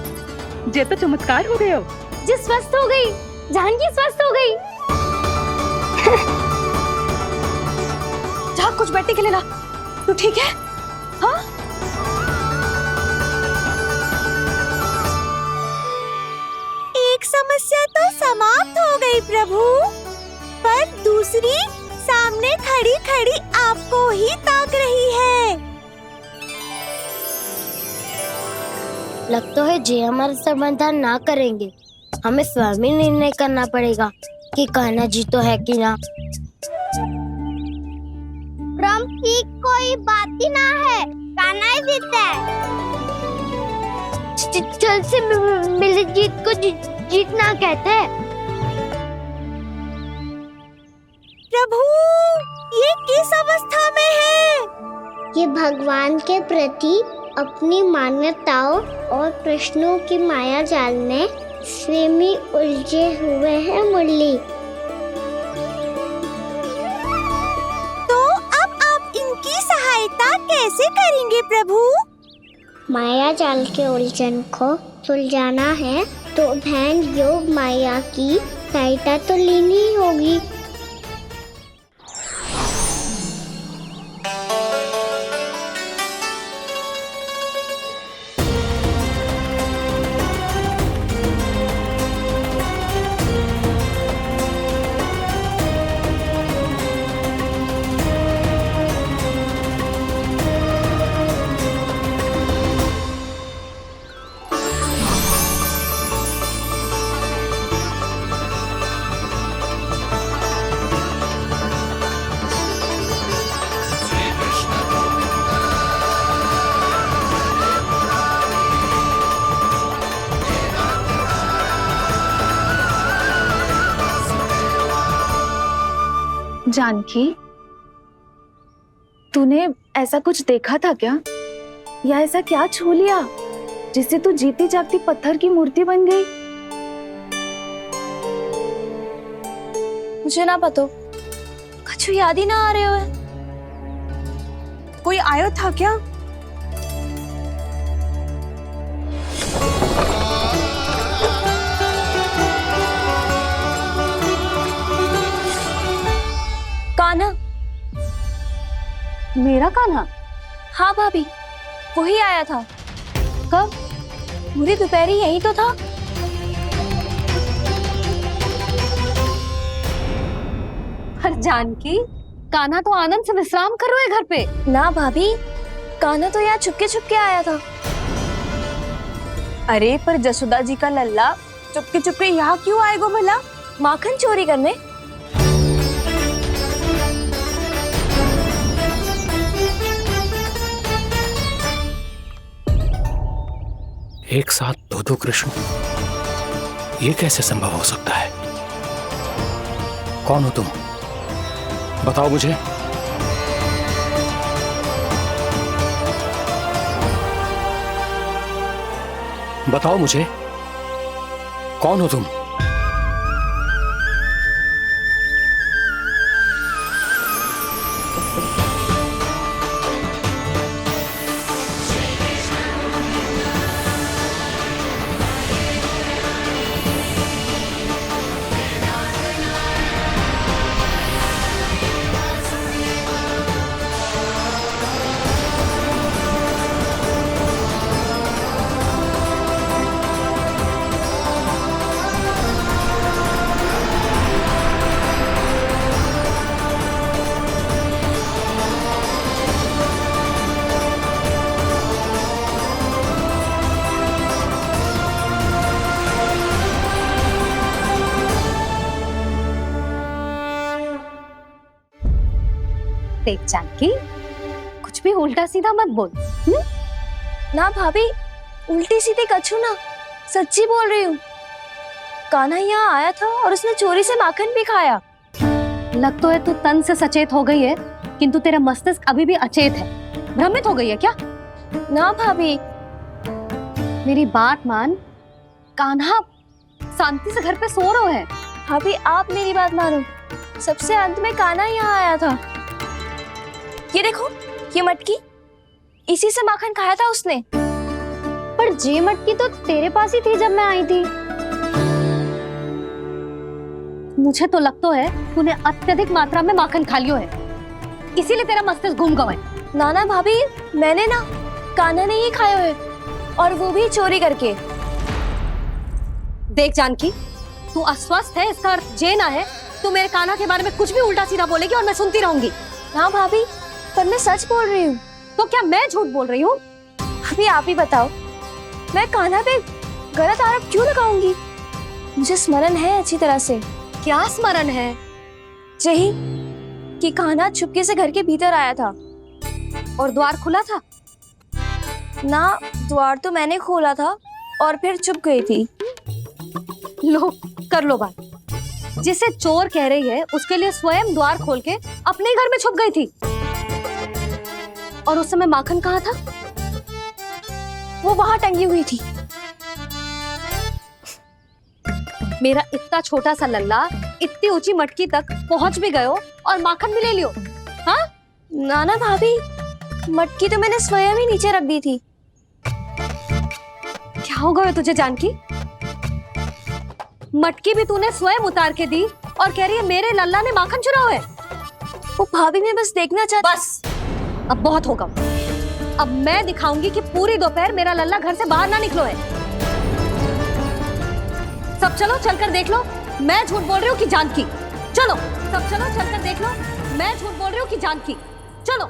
जे तो चमत्कार हो गए हो। जी स्वस्थ हो गई, जानकी स्वस्थ हो गई। जा कुछ बैठने के लिए ला। तू ठीक है? हाँ? एक समस्या तो समाप्त हो गई प्रभु, पर दूसरी सामने खड़ी खड़ी आपको ही ताक रही है। लगता है जे हमारा समाधान ना करेंगे, हमें स्वयं ही निर्णय करना पड़ेगा कि कान्हा जी तो है कि ना। ब्रह्म की कोई बात ही ना है, कान्हा ही जीतता है। छल से मिली जीत को जीतना कहते हैं। प्रभु, ये किस अवस्था में है? ये भगवान के प्रति अपनी मान्यताओं और प्रश्नों की माया जाल में स्वयं ही उलझे हुए हैं मुरली। तो अब आप इनकी सहायता कैसे करेंगे प्रभु? माया जाल के उलझन को सुलझाना है तो ध्यान योग माया की सहायता तो लेनी ही होगी। जानकी, तूने ऐसा कुछ देखा था क्या, या ऐसा क्या छू लिया जिससे तू जीती जागती पत्थर की मूर्ति बन गई? मुझे ना पता, कुछ याद ही ना आ रहे हो। कोई आयो था क्या? कान्हा। मेरा कान्हा? हाँ भाभी, वही आया था। कब? पूरी दोपहर यही तो था। पर जानकी, कान्हा तो आनंद से विश्राम कर रहे घर पे। ना भाभी, कान्हा तो यहाँ छुपके छुपके आया था। अरे पर जसोदा जी का लल्ला चुपके चुपके यहाँ क्यों आएगा भला? माखन चोरी करने? एक साथ दो कृष्ण, ये कैसे संभव हो सकता है? कौन हो तुम? बताओ मुझे। बताओ मुझे, कौन हो तुम? देख जानकी, कुछ भी उल्टा सीधा मत बोल। ना भाभी, उल्टी सीधी कछू ना, सच्ची बोल रही हूँ। कान्हा यहाँ आया था और उसने चोरी से माखन भी खाया। लग तो है तू तन से सचेत हो गई है, किंतु तेरा मस्तिष्क अभी भी अचेत है। भ्रमित हो गई है क्या? ना भाभी, मेरी बात मान, कान्हा शांति से घर पे सो रहा है। भाभी आप मेरी बात मानो, सबसे अंत में कान्हा यहाँ आया था। ये देखो, ये मटकी, इसी से माखन खाया था उसने। पर जे मटकी तो तेरे पास ही थी जब मैं आई थी। मुझे तो लगता है तूने अत्यधिक मात्रा में माखन खा लियो है, इसीलिए तेरा मस्तिष्क घूम गया है। नाना भाभी, मैंने ना, कान्हा ने ही खाया है, और वो भी चोरी करके। देख जानकी, तू अस्वस्थ है, इसका अर्थ ये ना है तू मेरे कान्हा के बारे में कुछ भी उल्टा सीधा बोलेगी और मैं सुनती रहूंगी। ना भाभी, पर मैं सच बोल रही हूँ। तो क्या मैं झूठ बोल रही हूँ? अभी आप ही बताओ, मैं कान्हा पे गलत आरोप क्यों लगाऊंगी? मुझे स्मरण है अच्छी तरह से। क्या स्मरण है? यही कि कान्हा चुपके से घर के भीतर आया था। और द्वार खुला था? ना, द्वार तो मैंने खोला था और फिर चुप गई थी। लो, कर लो बात। जिसे चोर कह रही है उसके लिए स्वयं द्वार खोल के अपने घर में छुप गई थी। और उस समय माखन कहाँ था? वो वहां टंगी हुई थी। मेरा इतना छोटा सा लल्ला इतनी ऊंची मटकी तक पहुंच भी गयो और माखन भी ले लियो। हाँ? नाना भाभी, मटकी तो मैंने स्वयं ही नीचे रख दी थी। क्या हो गया तुझे जानकी? मटकी भी तूने स्वयं उतार के दी और कह रही है मेरे लल्ला ने माखन चुराया है। वो भाभी मैं बस देखना चाहती। बस, अब बहुत होगा। अब मैं दिखाऊंगी कि पूरी दोपहर मेरा लल्ला घर से बाहर ना निकलो है। सब चलो, चलकर देख लो मैं झूठ बोल रही हूँ कि जानकी। चलो सब चलो, चलकर देख लो मैं झूठ बोल रही हूँ कि जानकी। चलो।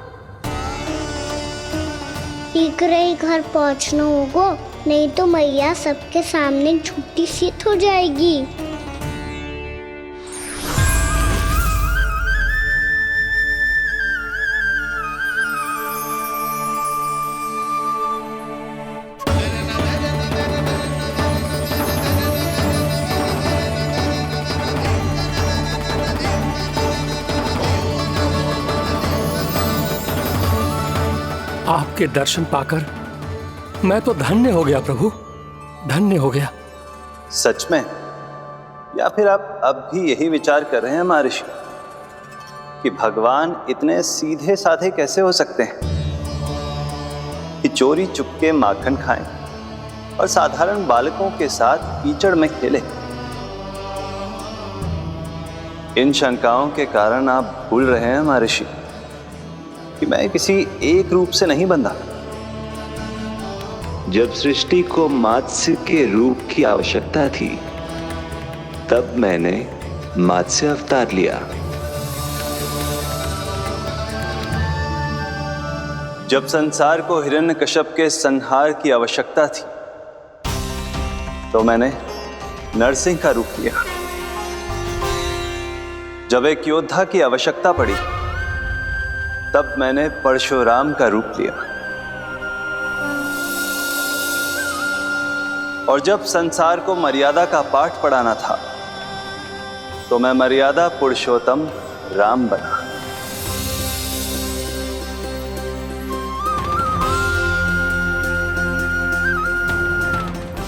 शीघ्र ही घर पहुंचना होगा, नहीं तो मैया सबके सामने झूठी सिद्ध हो जाएगी। आपके दर्शन पाकर मैं तो धन्य हो गया प्रभु, धन्य हो गया। सच में? या फिर आप अब भी यही विचार कर रहे हैं महर्षि कि भगवान इतने सीधे साधे कैसे हो सकते हैं कि चोरी चुपके माखन खाएं और साधारण बालकों के साथ कीचड़ में खेले? इन शंकाओं के कारण आप भूल रहे हैं महर्षि कि मैं किसी एक रूप से नहीं बंधा। जब सृष्टि को मत्स्य के रूप की आवश्यकता थी तब मैंने मत्स्य अवतार लिया। जब संसार को हिरण्यकश्यप के संहार की आवश्यकता थी तो मैंने नरसिंह का रूप लिया। जब एक योद्धा की आवश्यकता पड़ी तब मैंने परशुराम का रूप लिया। और जब संसार को मर्यादा का पाठ पढ़ाना था तो मैं मर्यादा पुरुषोत्तम राम बना।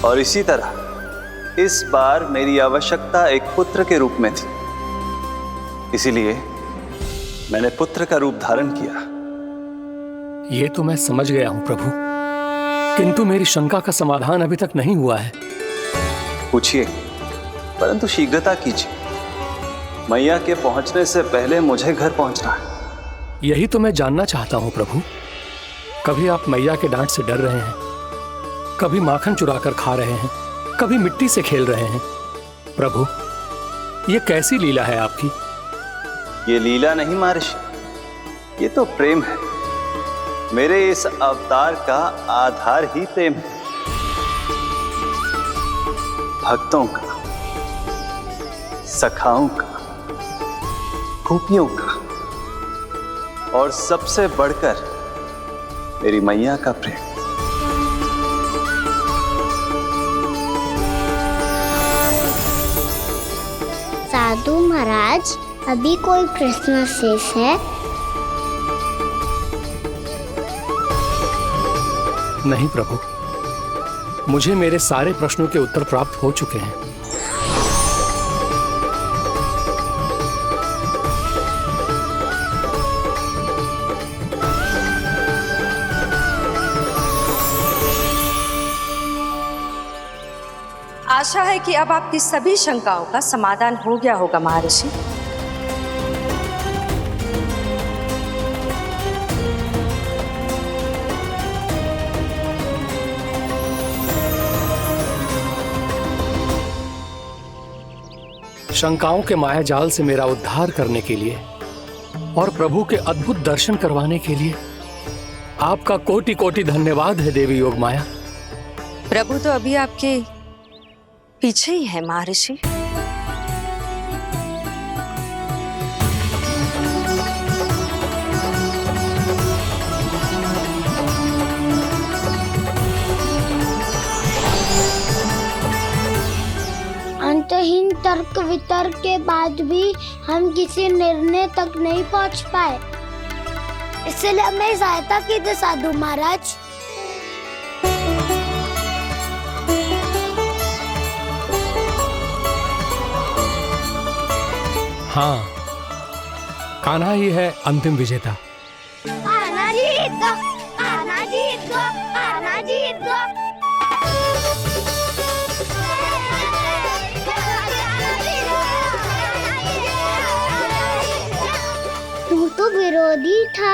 और इसी तरह इस बार मेरी आवश्यकता एक पुत्र के रूप में थी, इसीलिए मैंने पुत्र का रूप धारण किया। ये तो मैं समझ गया हूं प्रभु, किंतु मेरी शंका का समाधान अभी तक नहीं हुआ है। पूछिए, परंतु शीघ्रता कीजिए। मैया के पहुंचने से पहले मुझे घर पहुंचना है। यही तो मैं जानना चाहता हूं प्रभु। कभी आप मैया के डांट से डर रहे हैं, कभी माखन चुराकर खा रहे हैं, कभी मिट्टी से खेल रहे हैं। प्रभु, ये कैसी लीला है आपकी? ये लीला नहीं महर्षि, ये तो प्रेम है। मेरे इस अवतार का आधार ही प्रेम है। भक्तों का, सखाओं का, गोपियों का और सबसे बढ़कर मेरी मैया का प्रेम। साधु महाराज, अभी कोई प्रश्न शेष है? नहीं प्रभु, मुझे मेरे सारे प्रश्नों के उत्तर प्राप्त हो चुके हैं। आशा है कि अब आपकी सभी शंकाओं का समाधान हो गया होगा महर्षि। शंकाओं के मायाजाल से मेरा उद्धार करने के लिए और प्रभु के अद्भुत दर्शन करवाने के लिए आपका कोटि कोटि धन्यवाद है देवी योगमाया। प्रभु तो अभी आपके पीछे ही है महर्षि। अंतहीन तर्क वितर्क के बाद भी हम किसी निर्णय तक नहीं पहुंच पाए, इसलिए हमें सहायता कीजिए साधु महाराज। हाँ, कान्हा ही है अंतिम विजेता। कान्हा जीत गो, कान्हा जीत गो, कान्हा जीत गो। तू तो विरोधी था,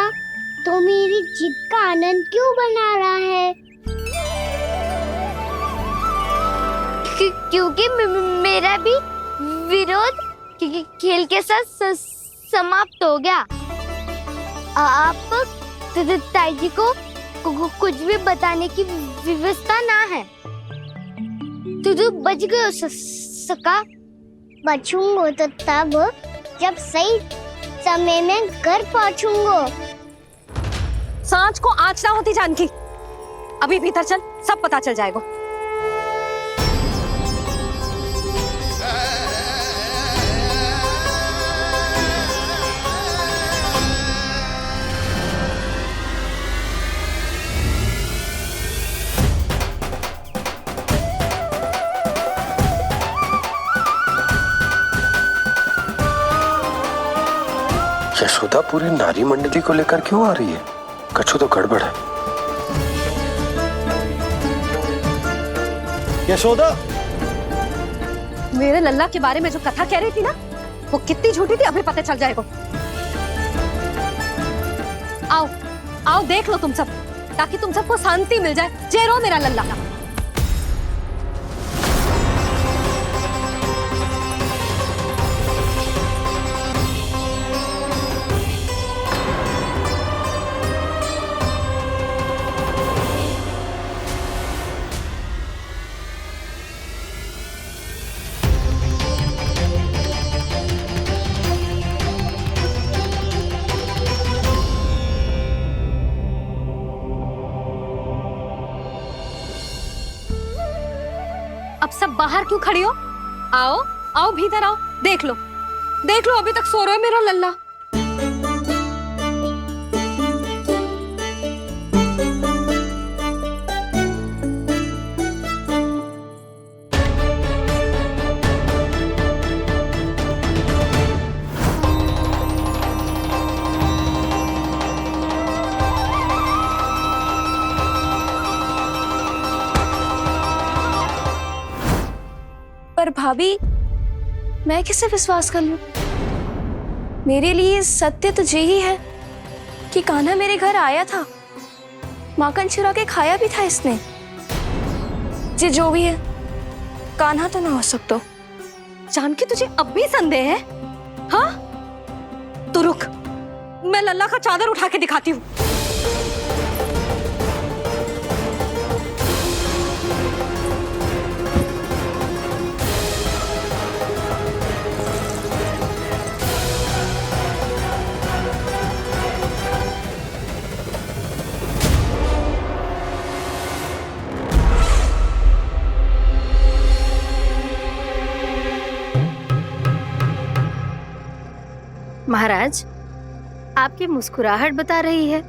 तो मेरी जीत का आनंद क्यों बना रहा है? क्योंकि मेरा भी विरोध खेल के साथ समाप्त हो गया। आप ताई को कुछ भी बताने की व्यवस्था ना है। तू बच गयो सका। बचूंगो तो तब जब सही समय में घर पहुंचूंगो। सांच को आँच ना होती जानकी। अभी भीतर चल, सब पता चल जाएगा। यशोदा पूरी नारी मंडली को लेकर क्यों आ रही है? कुछ तो गड़बड़ है। यशोदा, मेरे लल्ला के बारे में जो कथा कह रही थी ना, वो कितनी झूठी थी अभी पता चल जाएगा। आओ आओ देख लो तुम सब, ताकि तुम सबको शांति मिल जाए। जे रो मेरा लल्ला। अब सब बाहर क्यों खड़ी हो? आओ आओ भीतर आओ, देख लो अभी तक सो रहा है मेरा लल्ला। पर भाभी, मैं किसे विश्वास कर लूं? मेरे लिए सत्य तो यही है कि कान्हा मेरे घर आया था, माखन चुरा के खाया भी था इसने। ये जो भी है, कान्हा तो ना हो सकता। जानकी तुझे अब भी संदेह है? हाँ तो रुक, मैं लल्ला का चादर उठा के दिखाती हूँ। महाराज, आपकी मुस्कुराहट बता रही है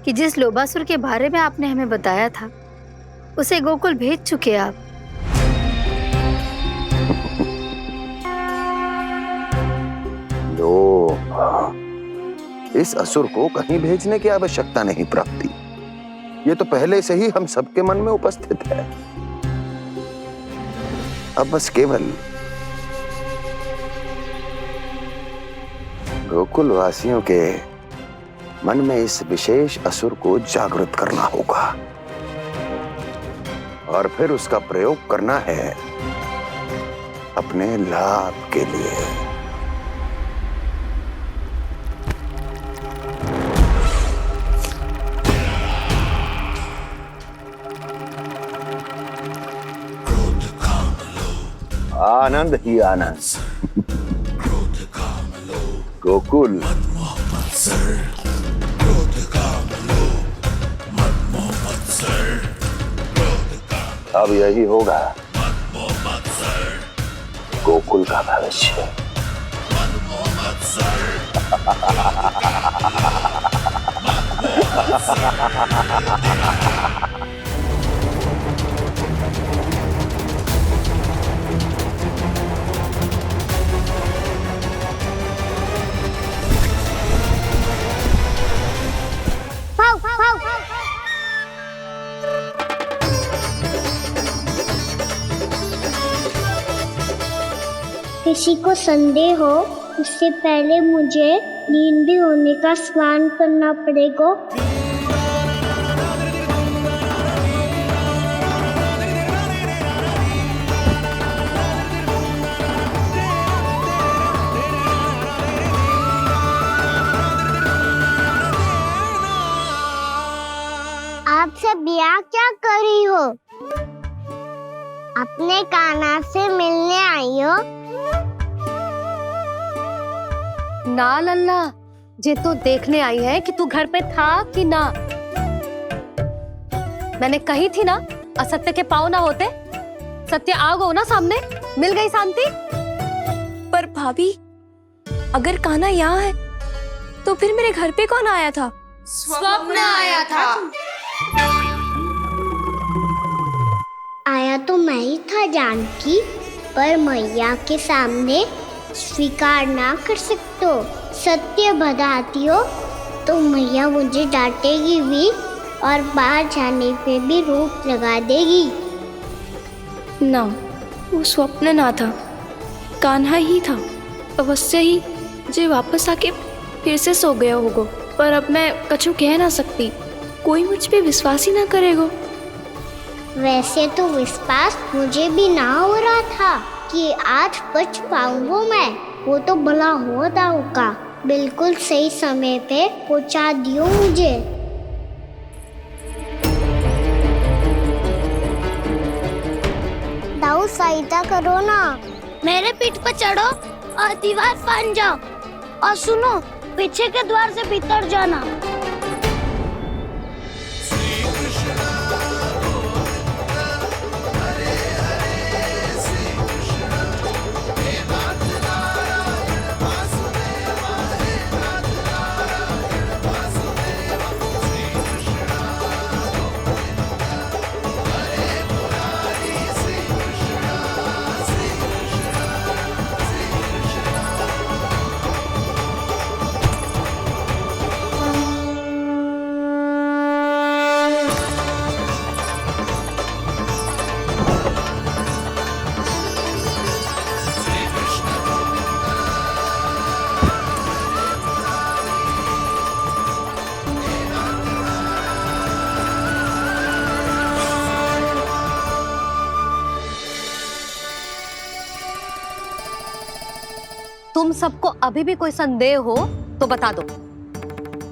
कि जिस लोबासुर के बारे में आपने हमें बताया था, उसे गोकुल भेज चुके आप। इस असुर को कहीं भेजने की आवश्यकता नहीं प्राप्ति। ये तो पहले से ही हम सबके मन में उपस्थित है। अब बस केवल गोकुल वासियों के मन में इस विशेष असुर को जागृत करना होगा और फिर उसका प्रयोग करना है अपने लाभ के लिए। आनंद ही आनंद। गोकुल अब यही होगा गोकुल का भविष्य। किसी को संदेह हो, उससे पहले मुझे नींद भी होने का स्नान करना पड़ेगा। आप सब यहाँ क्या कर रही हो? अपने कान्हा से मिलने आई हो? ना लल्ला, जे तो देखने आई है कि तू घर पे था कि ना। मैंने कही थी ना, असत्य के पांव ना होते। सत्य आ गो ना सामने, मिल गई शांति। पर भाभी, अगर कान्हा यहाँ है तो फिर मेरे घर पे कौन आया था? स्वप्न आया था। आया तो मैं ही था जानकी, पर मैया के सामने स्वीकार ना कर सकते। सत्य बताती हो तो मैया मुझे डांटेगी भी और बाहर जाने पे भी रोक लगा देगी। ना, वो स्वप्न ना था, कान्हा ही था। अवश्य ही जे वापस आके फिर से सो गया होगा, पर अब मैं कछु कह ना सकती। कोई मुझ पे विश्वास ही ना करेगा। वैसे तो विश्वास मुझे भी ना हो रहा था कि आज बच पाऊंगा मैं। वो तो भला होता होगा, बिल्कुल सही समय पे पहुंचा दियो मुझे। दाऊ सहायता करो ना, मेरे पीठ पर चढ़ो और दीवार फांद जाओ, और सुनो पीछे के द्वार से भीतर जाना। तुम सबको अभी भी कोई संदेह हो तो बता दो।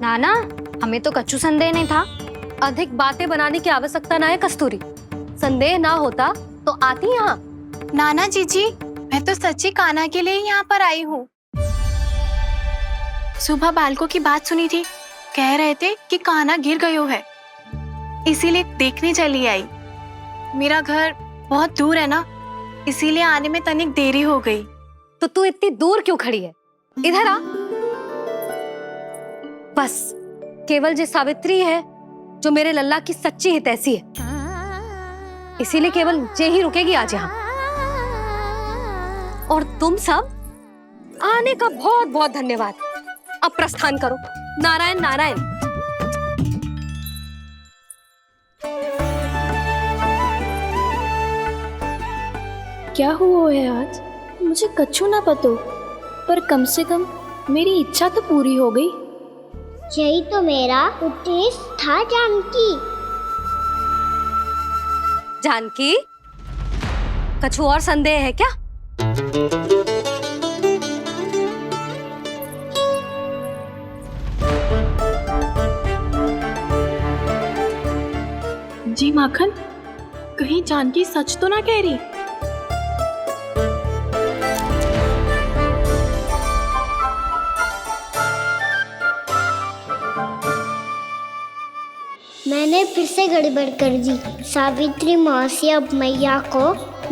नाना, हमें तो कच्चू संदेह नहीं था। अधिक बातें बनाने की आवश्यकता ना है कस्तूरी। संदेह ना होता तो आती यहाँ। नाना जीजी, मैं तो सच्ची कान्हा के लिए यहाँ पर आई हूँ। सुबह बालकों की बात सुनी थी, कह रहे थे कि कान्हा गिर गयो है, इसीलिए देखने चली आई। मेरा घर बहुत दूर है ना, इसीलिए आने में तनिक देरी हो गई। तो तू इतनी दूर क्यों खड़ी है? इधर आ। बस केवल जे सावित्री है जो मेरे लल्ला की सच्ची हितैषी है, इसीलिए केवल जे ही रुकेगी आज यहाँ। और तुम सब आने का बहुत बहुत धन्यवाद। अब प्रस्थान करो। नारायण नारायण। क्या हुआ है आज? मुझे कछु ना पतो, पर कम से कम मेरी इच्छा तो पूरी हो गई। यही तो मेरा उद्देश्य था जानकी। जानकी, कछु और संदेह है क्या? जी माखन, कहीं जानकी सच तो ना कह रही? मैंने फिर से गड़बड़ कर दी। सावित्री मौसी अब मैया को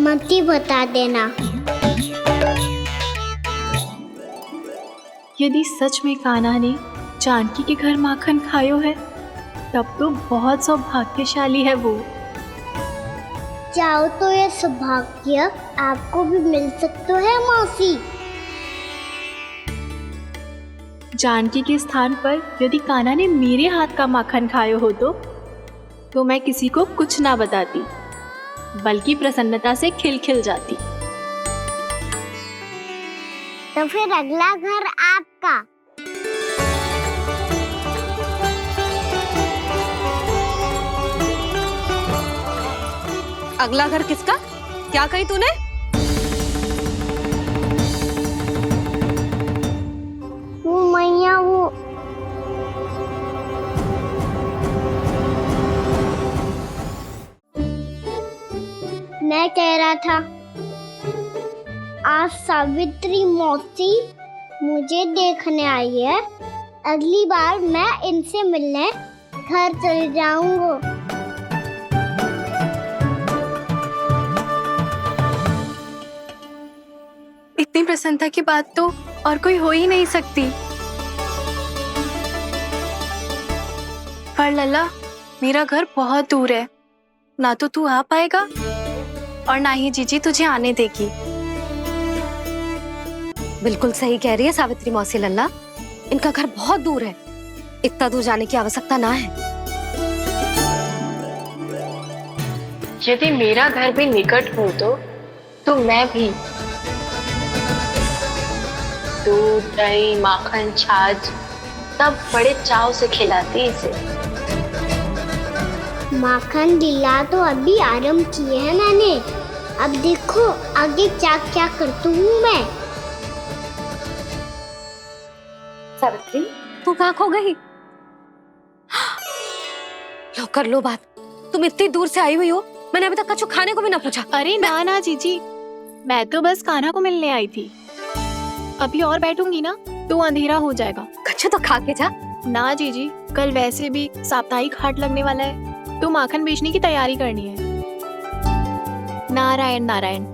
मत ही बता देना। यदि सच में कान्हा ने जानकी के घर माखन खायो है, तब तो बहुत सौभाग्यशाली है वो। चाहो तो ये सौभाग्य आपको भी मिल सकता है मौसी। जानकी के स्थान पर यदि कान्हा ने मेरे हाथ का माखन खायो हो तो मैं किसी को कुछ ना बताती, बल्कि प्रसन्नता से खिलखिल जाती। तो फिर अगला घर आपका। अगला घर किसका? क्या कही तूने? वो मैया, वो मैं कह रहा था, आज सावित्री मौसी मुझे देखने आई है। अगली बार मैं इनसे मिलने घर चले जाऊंगा। इतनी प्रसन्नता की बात तो और कोई हो ही नहीं सकती। पर लल्ला, मेरा घर बहुत दूर है, ना तो तू आ पाएगा और ना ही जीजी तुझे आने देगी। बिल्कुल सही कह रही है सावित्री मौसी लल्ला। इनका घर बहुत दूर है, इतना दूर जाने की आवश्यकता ना है। यदि मेरा घर भी निकट हो तो मैं भी दूध, दही, माखन, छाछ सब बड़े चाव से खिलाती इसे। माखन दिला तो अभी आरंभ किए हैं मैंने, अब देखो आगे क्या क्या करती हूँ मैं। सावित्री, तू कहाँ खो गई? लो कर लो बात। तुम इतनी दूर से आई हुई हो, मैंने अभी तक कछु खाने को भी ना पूछा। अरे ना ना जीजी, मैं तो बस कान्हा को मिलने आई थी। अभी और बैठूंगी ना तो अंधेरा हो जाएगा। कछु तो खा के जा। ना जीजी, कल वैसे भी साप्ताहिक हाट लगने वाला है, तो माखन बेचने की तैयारी करनी है। नारायण नारायण।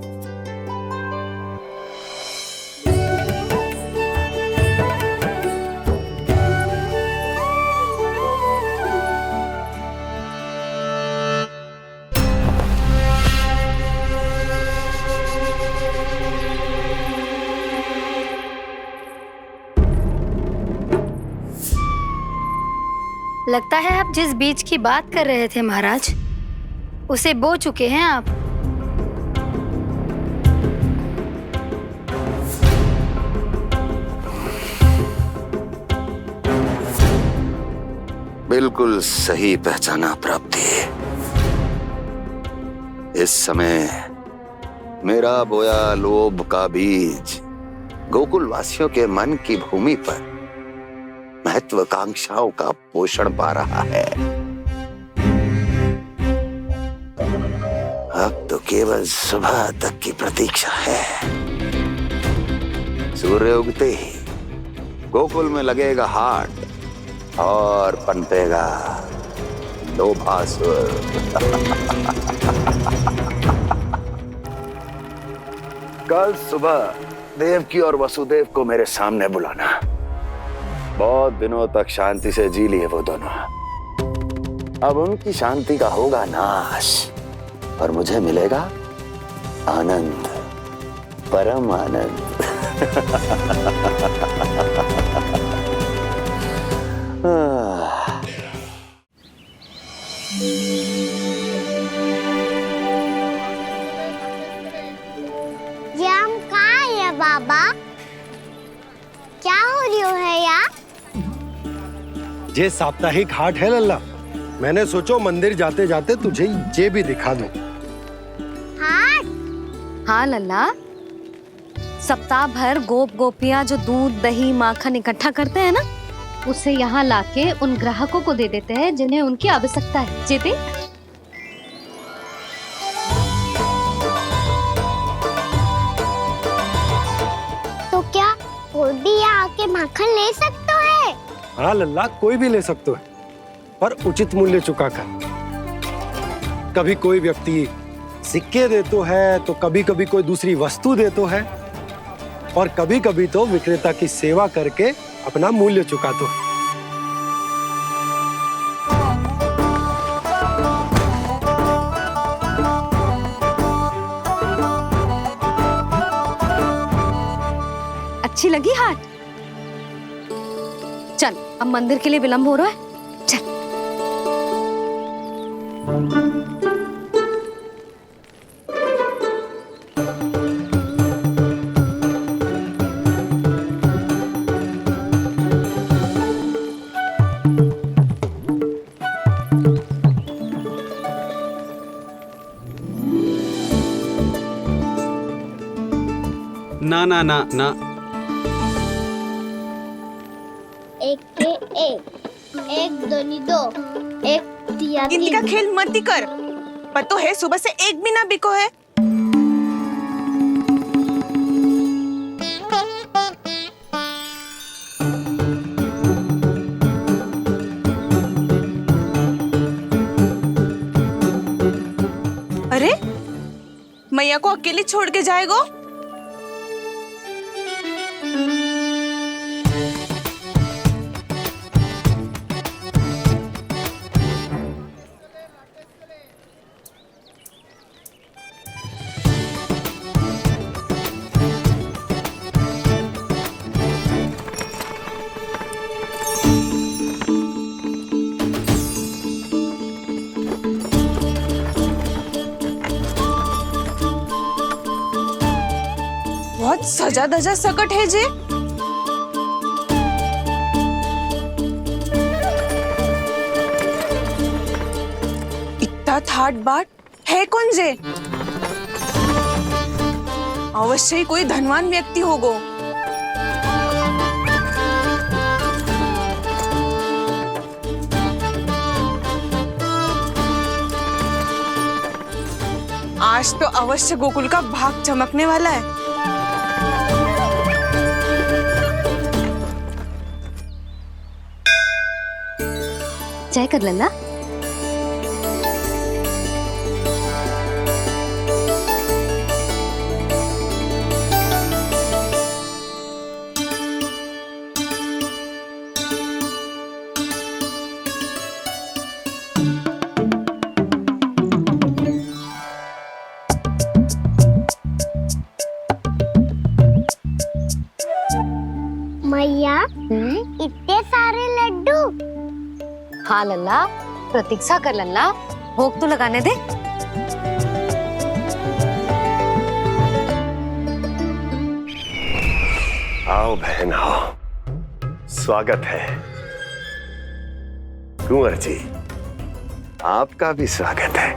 लगता है आप जिस बीज की बात कर रहे थे महाराज, उसे बो चुके हैं आप। बिल्कुल सही पहचाना प्राप्ति। इस समय मेरा बोया लोभ का बीज गोकुल वासियों के मन की भूमि पर महत्वाकांक्षाओं का पोषण पा रहा है। अब तो केवल सुबह तक की प्रतीक्षा है। सूर्य उगते ही गोकुल में लगेगा हाट और पनपेगा लोभासुर। कल सुबह देवकी और वसुदेव को मेरे सामने बुलाना। बहुत दिनों तक शांति से जी लिए वो दोनों, अब उनकी शांति का होगा नाश और मुझे मिलेगा आनंद, परम आनंद। ये हम कहाँ है बाबा? क्या हो रही है यार? ये साप्ताहिक हाट है लल्ला, मैंने सोचो मंदिर जाते जाते तुझे ये भी दिखा दूं। हाट? हाँ लल्ला, सप्ताह भर गोप गोपियां जो दूध, दही, माखन इकट्ठा करते हैं ना, उसे यहाँ लाके उन ग्राहकों को दे देते हैं जिन्हें उनकी आवश्यकता है। जेपी, तो क्या कोई भी यहाँ आके माखन ले सकता है? हाँ लल्ला, कोई भी ले सकते है, पर उचित मूल्य चुकाकर। कभी कोई व्यक्ति सिक्के देतो है, तो कभी कभी कोई दूसरी वस्तु देतो है, और कभी कभी तो विक्रेता की सेवा करके अपना मूल्य चुकातो है। अच्छी लगी हाट? चल, अब मंदिर के लिए विलंब हो रहा है, चल। ना ना ना ना, एक के एक दोनी दो, एक दिया इनका खेल मत ही कर, पर तो है सुबह से एक भी ना बिको है। अरे मैया को अकेले छोड़ के जाएगो? बहुत सजा धजा सकट है जे। इतना थाट बाट है कौन जे? अवश्य ही कोई धनवान व्यक्ति होगो। आज तो अवश्य गोकुल का भाग चमकने वाला है। जय कर लल्ला। मैया इतने सारे लड्डू। हाँ लल्ला, प्रतीक्षा कर लल्ला, भोग तो लगाने दे। आओ बहन आओ, स्वागत है। कुंवर जी, आपका भी स्वागत है।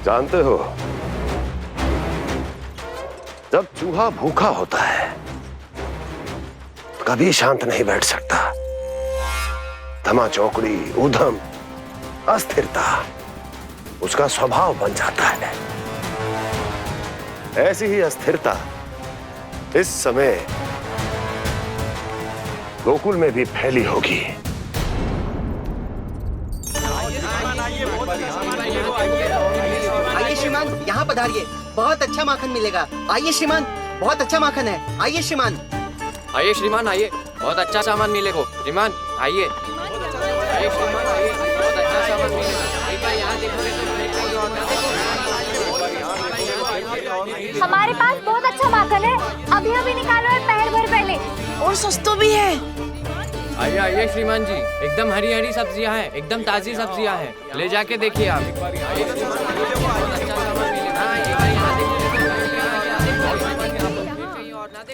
जानते हो, जब चूहा भूखा होता है कभी शांत नहीं बैठ सकता। धमा चौकड़ी, उधम, अस्थिरता उसका स्वभाव बन जाता है। ऐसी ही अस्थिरता इस समय गोकुल में भी फैली होगी। आइए श्रीमान, यहाँ पधारिए, बहुत अच्छा माखन मिलेगा। आइए श्रीमान, बहुत अच्छा माखन है। आइए श्रीमान। आइए श्रीमान, आइए, बहुत अच्छा सामान मिलेगा। श्रीमान आइए, आइए श्रीमान, आइए, बहुत अच्छा सामान मिलेगा। एक बार यहाँ देखोगे तो हमारे पास बहुत अच्छा माखन है, अभी अभी निकालो है, पहर भर पहले। और सस्ता भी है। आइए आइए श्रीमान जी, एकदम हरी हरी सब्जियां हैं, एकदम ताजी सब्जियां हैं, ले जाके देखिए आप।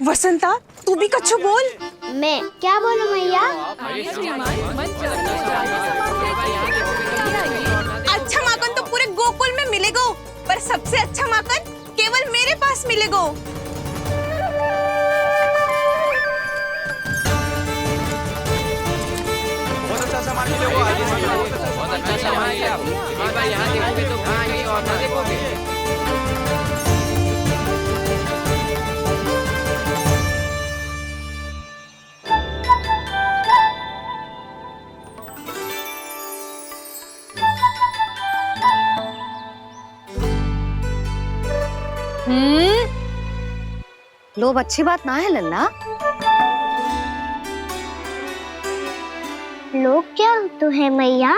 वसंता, तू भी कछु बोल। मैं क्या बोलूं मैया? अच्छा माखन तो पूरे गोकुल में मिलेगा, पर सबसे अच्छा माखन केवल मेरे पास मिलेगा। बहुत अच्छा सामान है आप। एक बार यहाँ देखोगे तो कहीं और ना देखोगे। लोभ अच्छी बात ना है लल्ला। लोग क्या तो है मैया?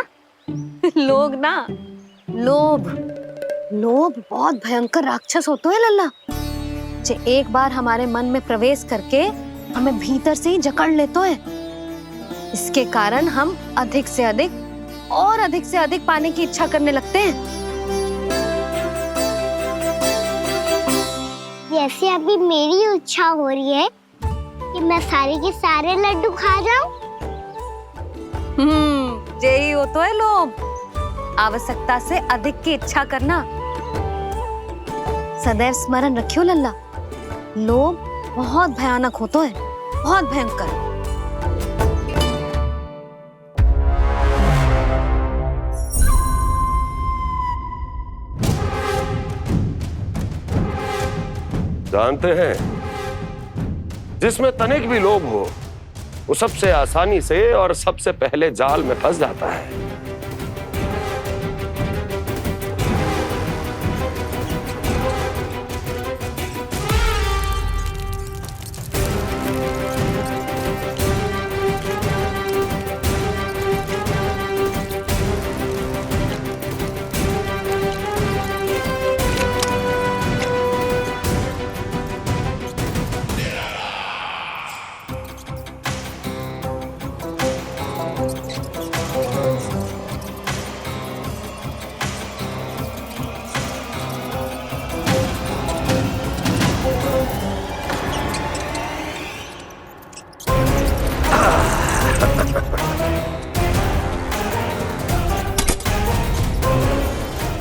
लोग ना, लोभ। लोभ बहुत भयंकर राक्षस होता है लल्ला, जो एक बार हमारे मन में प्रवेश करके हमें भीतर से ही जकड़ लेता है। इसके कारण हम अधिक से अधिक और अधिक से अधिक पाने की इच्छा करने लगते हैं। जैसे अभी मेरी इच्छा हो रही है कि मैं सारे के सारे लड्डू खा जाऊं। यही होता है लोभ, आवश्यकता से अधिक की इच्छा करना। सदैव स्मरण रखियो लल्ला, लोभ बहुत भयानक होता है, बहुत भयंकर। जानते हैं, जिसमें तनिक भी लोभ हो वो सबसे आसानी से और सबसे पहले जाल में फंस जाता है।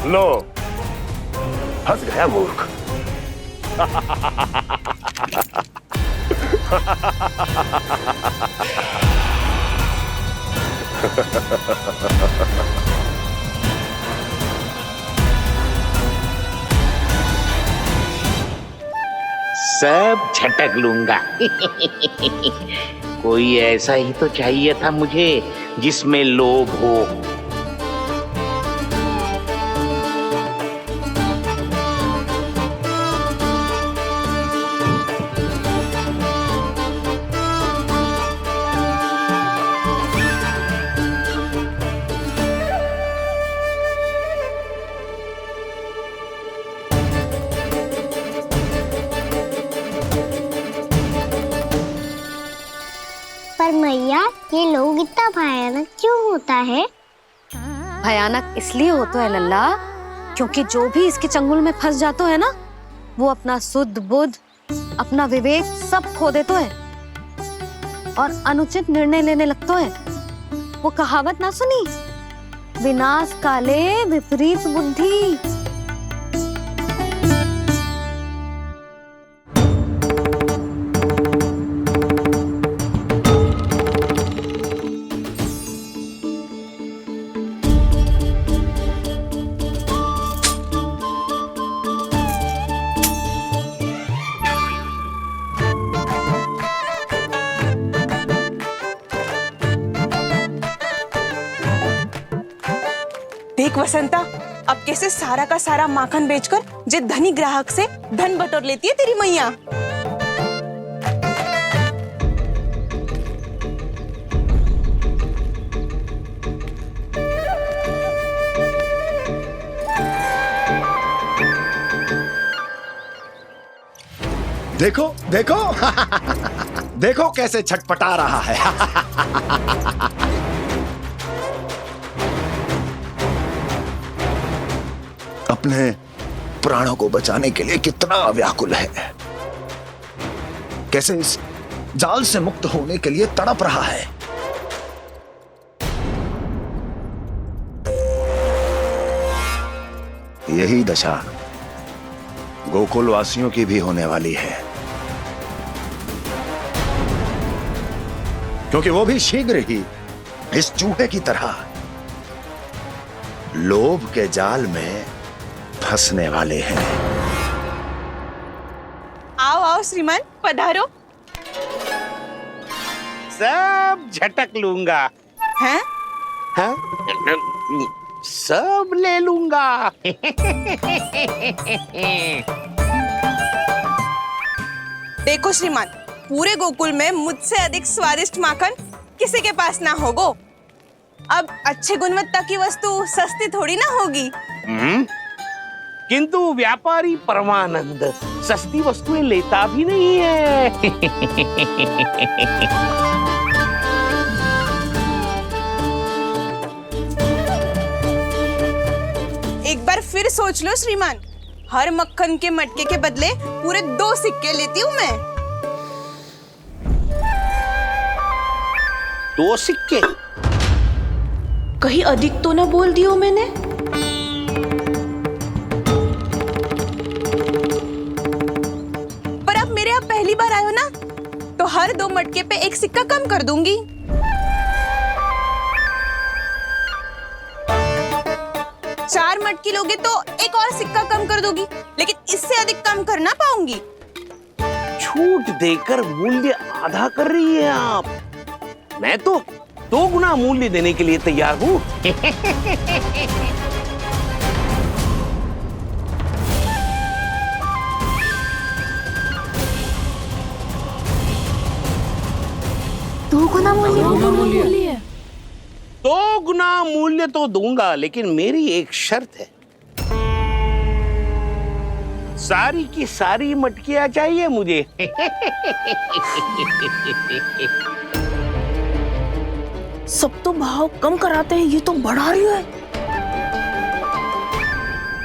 लो, फंस गया मूर्ख। सब झटक लूंगा। कोई ऐसा ही तो चाहिए था मुझे जिसमें लोभ हो। पर मैया, ये लोग इतना भयानक क्यों होता है? भयानक इसलिए होता है लल्ला, क्योंकि जो भी इसके चंगुल में फंस जाता है ना, वो अपना शुद्ध बुद्ध, अपना विवेक सब खो देता है और अनुचित निर्णय लेने लगता है। वो कहावत ना सुनी, विनाश काले विपरीत बुद्धि। देख वसंता, अब कैसे सारा का सारा माखन बेचकर जे धनी ग्राहक से धन बटोर लेती है तेरी मैया। देखो देखो देखो कैसे छटपटा रहा है। अपने प्राणों को बचाने के लिए कितना व्याकुल है, कैसे इस जाल से मुक्त होने के लिए तड़प रहा है। यही दशा गोकुल वासियों की भी होने वाली है, क्योंकि वो भी शीघ्र ही इस चूहे की तरह लोभ के जाल में फंसने वाले हैं। आओ आओ श्रीमान, पधारो। सब झटक लूंगा। हैं? हाँ? सब ले लूंगा। देखो श्रीमान, पूरे गोकुल में मुझसे अधिक स्वादिष्ट माखन किसी के पास ना होगो। अब अच्छे गुणवत्ता की वस्तु सस्ती थोड़ी ना होगी। किंतु व्यापारी परमानंद सस्ती वस्तुएं लेता भी नहीं है। एक बार फिर सोच लो श्रीमान, हर मक्खन के मटके के बदले पूरे 2 सिक्के लेती हूँ मैं। 2 सिक्के? कहीं अधिक तो ना बोल दियो मैंने? पर अब मेरे यहाँ पहली बार आयो ना, तो हर 2 मटके पे 1 सिक्का कम कर दूंगी। चार मटकी लोगे तो 1 और सिक्का कम कर दूंगी, लेकिन इससे अधिक कम कर ना पाऊंगी। छूट देकर मूल्य आधा कर रही है आप। मैं तो 2 गुना मूल्य देने के लिए तैयार हूँ। दो गुना मूल्य? 2 गुना मूल्य तो दूंगा, लेकिन मेरी एक शर्त है। सारी की सारी मटकियां चाहिए मुझे। सब तो भाव कम कराते हैं, ये तो बढ़ा रही है।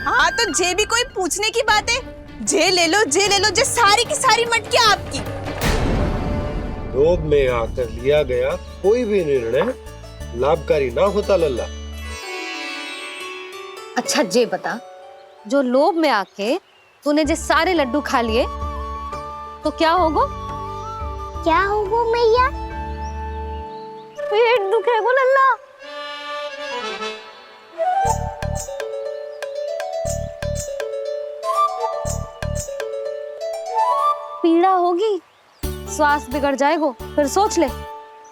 हाँ तो जे भी कोई पूछने की बात है, जे ले लो, जे सारी की सारी मटकियां आपकी। लोभ में आकर लिया गया कोई भी निर्णय लाभकारी ना होता लल्ला। अच्छा जे बता, जो लोभ में आके तूने जे सारे लड्डू खा लिए तो क्या होगो? क्या होगो मैया? पेट दुखेगो लल्ला। पीड़ा होगी, स्वास्थ्य बिगड़ जाएगो, फिर सोच ले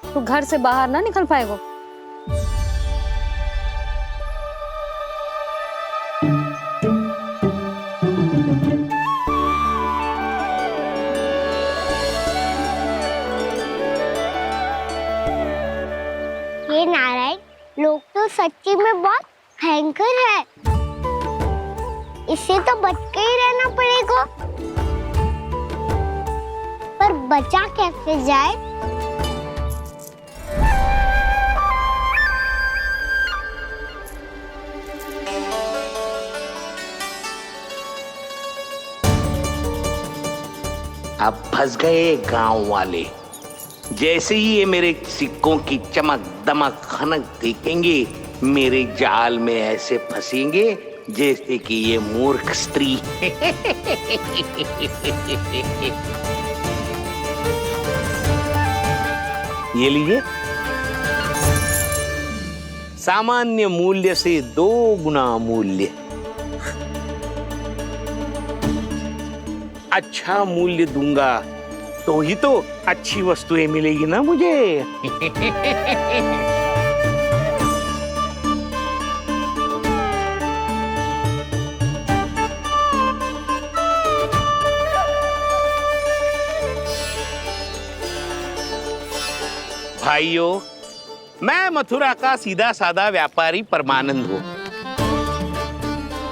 तू घर से बाहर ना निकल पाएगो। ये नारायण, लोग तो सच्ची में बहुत भयंकर है। इससे तो बच के ही रहना पड़ेगा। पर बचा कैसे जाए? अब फंस गए गांव वाले। जैसे ही ये मेरे सिक्कों की चमक दमक खनक देखेंगे, मेरे जाल में ऐसे फंसेंगे जैसे कि ये मूर्ख स्त्री। ये लीजिए, सामान्य मूल्य से 2 गुना मूल्य। अच्छा मूल्य दूंगा तो ही तो अच्छी वस्तुएं मिलेगी ना मुझे। भाइयों, मैं मथुरा का सीधा साधा व्यापारी परमानंद हूँ।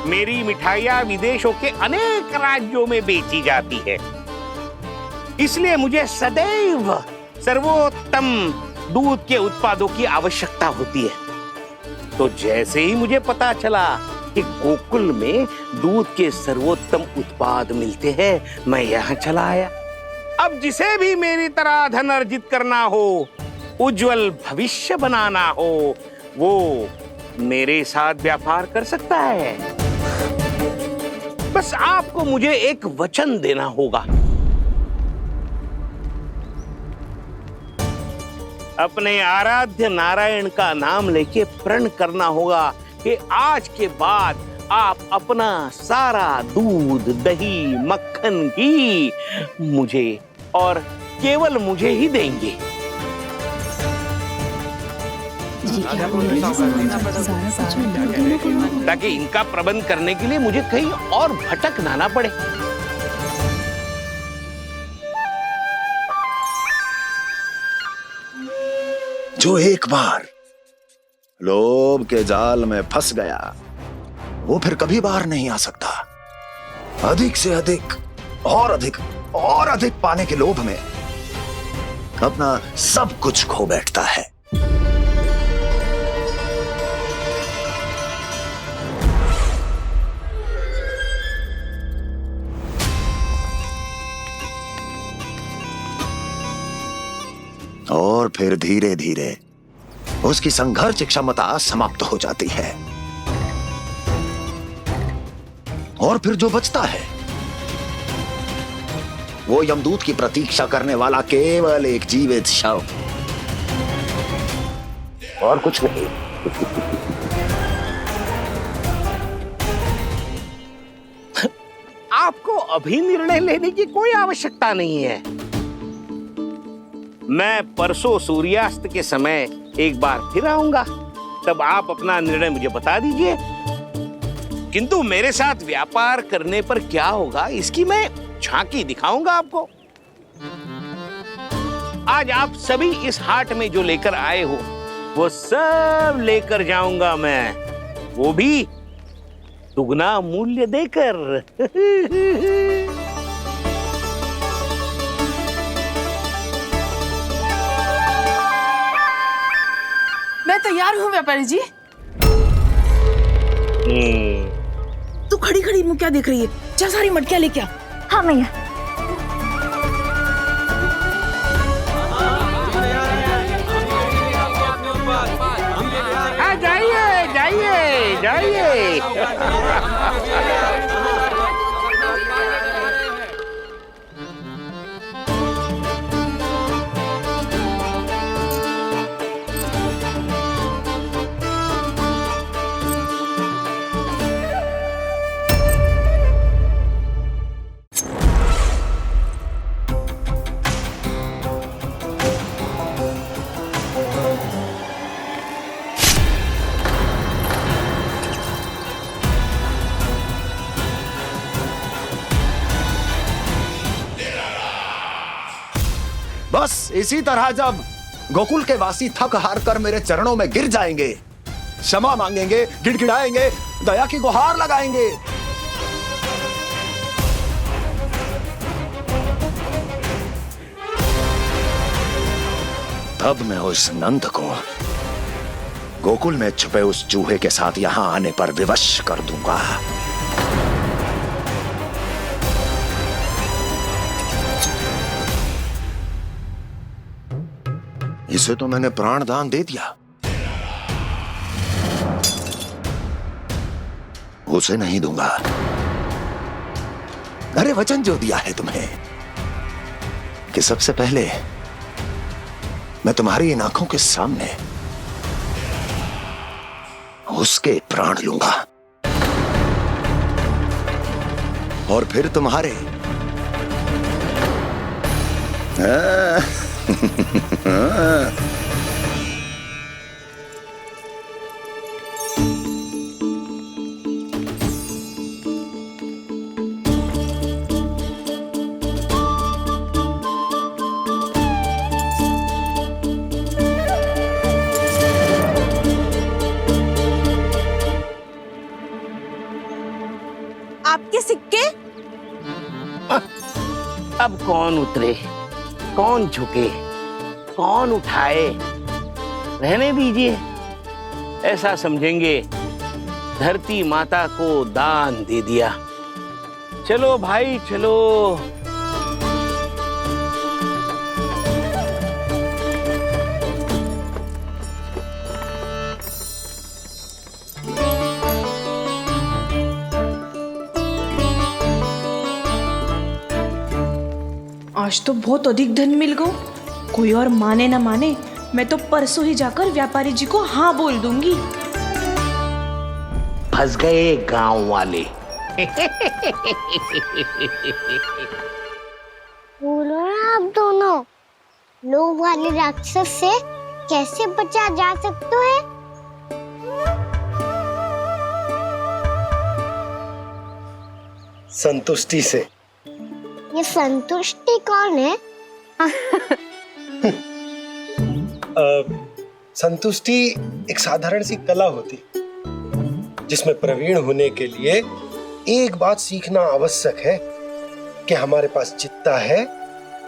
मेरी मिठाइयाँ विदेशों के अनेक राज्यों में बेची जाती है, इसलिए मुझे सदैव सर्वोत्तम दूध के उत्पादों की आवश्यकता होती है। तो जैसे ही मुझे पता चला कि गोकुल में दूध के सर्वोत्तम उत्पाद मिलते हैं, मैं यहाँ चला आया। अब जिसे भी मेरी तरह धन अर्जित करना हो, उज्जवल भविष्य बनाना हो, वो मेरे साथ व्यापार कर सकता है। बस आपको मुझे एक वचन देना होगा। अपने आराध्य नारायण का नाम लेके प्रण करना होगा कि आज के बाद आप अपना सारा दूध, दही, मक्खन, घी मुझे और केवल मुझे ही देंगे। ताकि इनका प्रबंध करने के लिए मुझे कहीं और भटकना ना पड़े। जो एक बार लोभ के जाल में फंस गया, वो फिर कभी बाहर नहीं आ सकता। अधिक से अधिक और अधिक और अधिक पाने के लोभ में अपना सब कुछ खो बैठता है। और फिर धीरे धीरे उसकी संघर्ष क्षमता समाप्त हो जाती है, और फिर जो बचता है वो यमदूत की प्रतीक्षा करने वाला केवल एक जीवित शव, और कुछ नहीं। आपको अभी निर्णय लेने की कोई आवश्यकता नहीं है। मैं परसों सूर्यास्त के समय एक बार फिर आऊंगा, तब आप अपना निर्णय मुझे बता दीजिए। किंतु मेरे साथ व्यापार करने पर क्या होगा, इसकी मैं झांकी दिखाऊंगा आपको। आज आप सभी इस हाट में जो लेकर आए हो, वो सब लेकर जाऊंगा मैं, वो भी दुगना मूल्य देकर। मैं तैयार हूँ व्यापारी जी। तू खड़ी खड़ी मुँह क्या देख रही है? जा सारी मटकियाँ लेके आ। हाँ मैया। जाइए जाइए जाइए। बस इसी तरह जब गोकुल के वासी थक हार कर मेरे चरणों में गिर जाएंगे, क्षमा मांगेंगे, गिड़गिड़ाएंगे, दया की गुहार लगाएंगे, तब मैं उस नंद को गोकुल में छुपे उस चूहे के साथ यहां आने पर विवश कर दूंगा। इसे तो मैंने प्राण दान दे दिया, उसे नहीं दूंगा। अरे वचन जो दिया है तुम्हें कि सबसे पहले मैं तुम्हारी इन आंखों के सामने उसके प्राण लूंगा और फिर तुम्हारे। आपके सिक्के? अब कौन उतरे, कौन झुके, कौन उठाए? रहने दीजिए, ऐसा समझेंगे धरती माता को दान दे दिया। चलो भाई चलो। आज तो बहुत अधिक धन मिल गया। कोई और माने ना माने, मैं तो परसों ही जाकर व्यापारी जी को हाँ बोल दूंगी। फंस गए गांव वाले। बोलो ना आप दोनों, लोभ वाले राक्षस से कैसे बचा जा सकता है? संतुष्टि से। ये संतुष्टि कौन है? संतुष्टि एक साधारण सी कला होती जिसमें प्रवीण होने के लिए एक बात सीखना आवश्यक है कि हमारे पास जितना है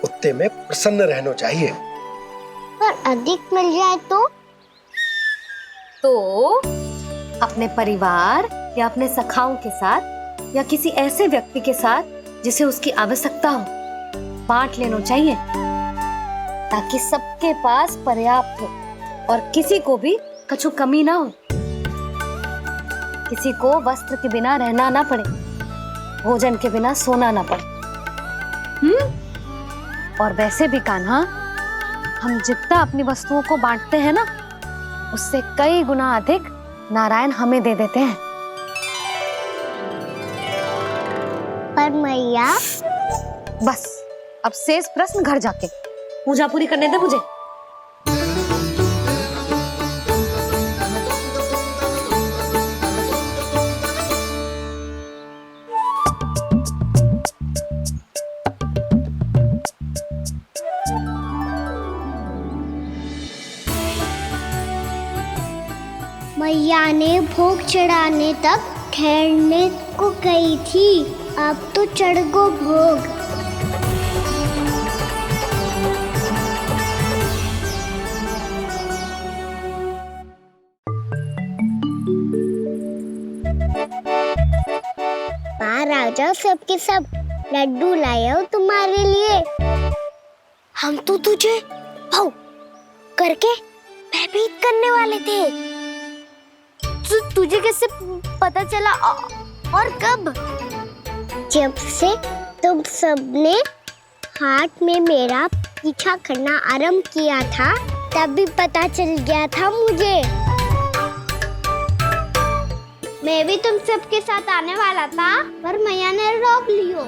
उतने में प्रसन्न रहना चाहिए। पर अधिक मिल जाए तो अपने परिवार या अपने सखाओं के साथ या किसी ऐसे व्यक्ति के साथ जिसे उसकी आवश्यकता हो बांट लेना चाहिए, ताकि सबके पास पर्याप्त हो और किसी को भी कछु कमी ना हो, किसी को वस्त्र के बिना रहना ना पड़े, भोजन के बिना सोना ना पड़े। और वैसे भी कान्हा, हम जितना अपनी वस्तुओं को बांटते हैं ना, उससे कई गुना अधिक नारायण हमें दे देते हैं। पर मैया, बस अब शेष प्रश्न घर जाके पूजा पूरी करने दे मुझे। मैया ने भोग चढ़ाने तक ठहरने को कही थी, अब तो चढ़ गो भोग। बाहर आ जाओ, सबके सब लड्डू लाया हूँ तुम्हारे लिए। हम तो तुझे भाव करके भयभीत करने वाले थे। तुझे कैसे पता चला और कब? जब से तुम सबने हाथ में मेरा पीछा करना आरंभ किया था तभी पता चल गया था मुझे। मैं भी तुम सबके साथ आने वाला था पर मैया ने रोक लियो।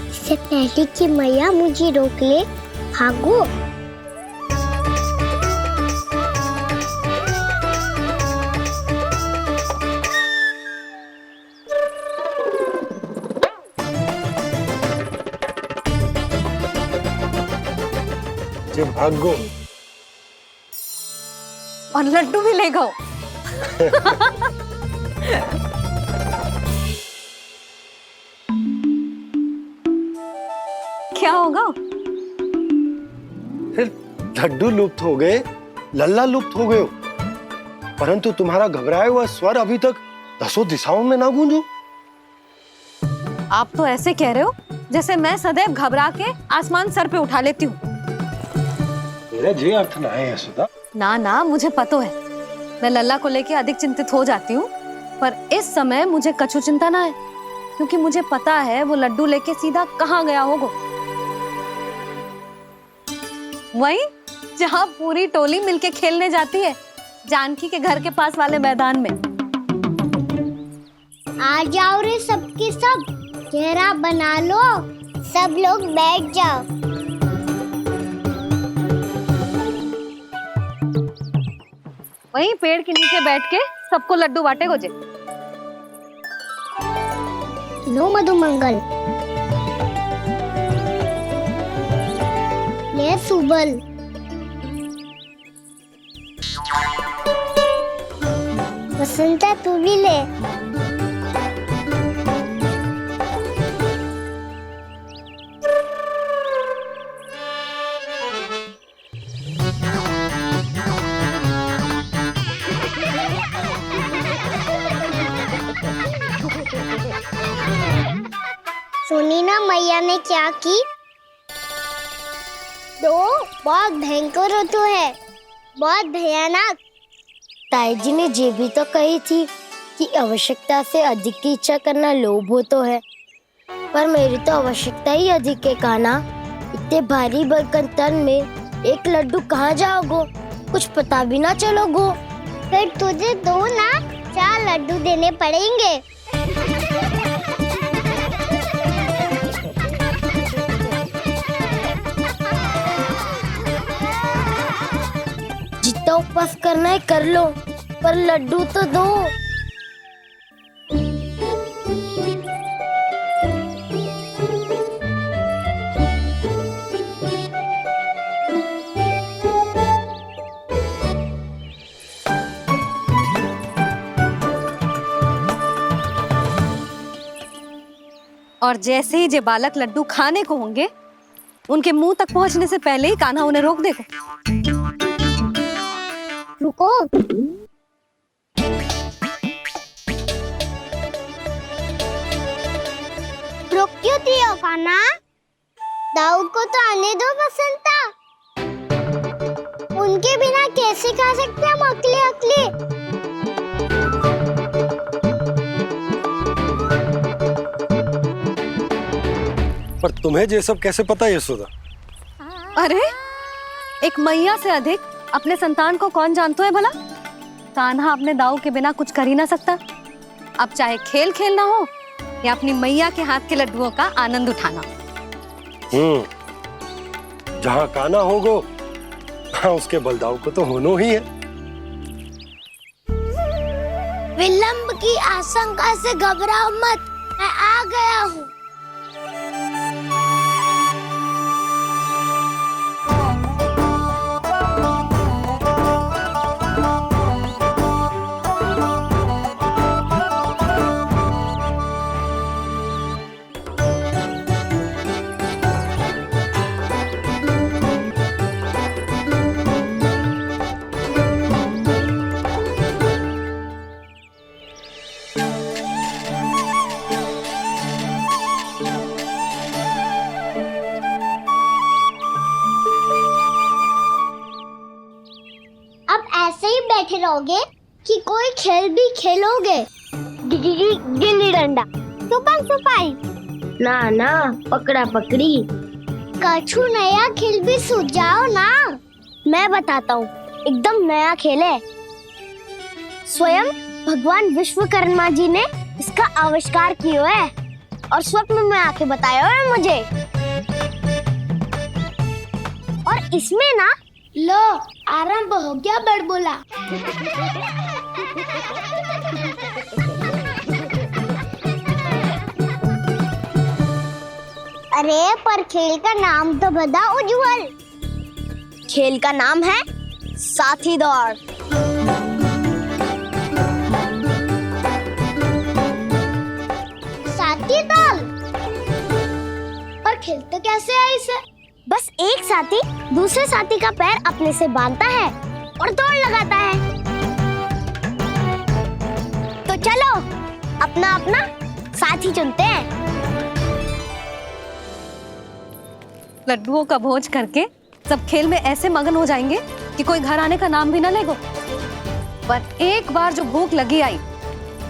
इससे पहले कि मैया मुझे रोक ले, भागो। भागो और लड्डू भी ले गो। क्या होगा? फिर लड्डू लुप्त हो गए, लल्ला लुप्त हो गए, परंतु तुम्हारा घबराया हुआ स्वर अभी तक 10 दिशाओं में ना गूंजो। आप तो ऐसे कह रहे हो जैसे मैं सदैव घबरा के आसमान सर पे उठा लेती हूँ। मेरा जे अर्थ ना है यशोदा। ना ना, मुझे पता है मैं लल्ला को लेके अधिक चिंतित हो जाती हूँ, पर इस समय मुझे कछु चिंता ना है क्योंकि मुझे पता है वो लड्डू लेके सीधा कहाँ गया होगा। वहीं जहाँ पूरी टोली मिलके खेलने जाती है, जानकी के घर के पास वाले मैदान में। आ जाओ रे सबके सब, घेरा बना लो, सब लोग बैठ जाओ। वहीं पेड़ के नीचे बैठ के सबको लड्डू बांटे गोजे। लो मधुमंगल, ले सुबल, वसंता तू भी ले। सुनी ना मैया ने क्या की? तो बहुत भयंकर ऋतु है, बहुत भयानक। ताई जी ने ये भी तो कही थी कि आवश्यकता से अधिक की इच्छा करना लोभ हो तो है, पर मेरी तो आवश्यकता ही अधिक है कान्हा। इतने भारी बर्तन तन में एक लड्डू कहाँ जाओगो, कुछ पता भी ना चलोगो। फिर तुझे 2 ना 4 लड्डू देने पड़ेंगे। जितना उपवास करना है कर लो, पर लड्डू तो दो। और जैसे ही जे बालक लड्डू खाने को होंगे, उनके मुंह तक पहुंचने से पहले ही कान्हा उन्हें रोक देगा। रुको, रुक क्यों दियो कान्हा? दाऊ को तो आने दो बसंता। उनके बिना कैसे खा सकते हम अकेले अकेले? पर तुम्हें ये सब कैसे पता यशोदा? अरे एक मैया से अधिक अपने संतान को कौन जानता है भला? कान्हा अपने दाऊ के बिना कुछ कर ही ना सकता। अब चाहे खेल खेलना हो या अपनी मैया के हाथ के लड्डुओं का आनंद उठाना। जहाँ कान्हा होगो हाँ उसके बलदाऊ को तो होनो ही है। विलंब की आशंका से घबराओ मत, मैं आ गया हूँ। बैठे रहोगे कि कोई खेल भी खेलोगे? गिल्ली डंडा, छुपन छुपाई, ना ना पकड़ा पकड़ी, कछु नया खेल भी सुझाओ ना। मैं बताता हूँ, एकदम नया खेल है। स्वयं भगवान विश्वकर्मा जी ने इसका आविष्कार किया है और स्वप्न में आके बताया है मुझे। और इसमें ना लो आरंभ हो गया बड़बोला। अरे पर खेल का नाम तो बता उज्जवल। खेल का नाम है साथी दौड़। साथी दौड़? और खेलते कैसे है इसे? बस एक साथी दूसरे साथी का पैर अपने से बांधता है और दौड़ लगाता है। तो चलो अपना अपना साथी चुनते हैं। लड्डुओं का भोज करके सब खेल में ऐसे मगन हो जाएंगे कि कोई घर आने का नाम भी ना लेगो। पर एक बार जो भूख लगी आई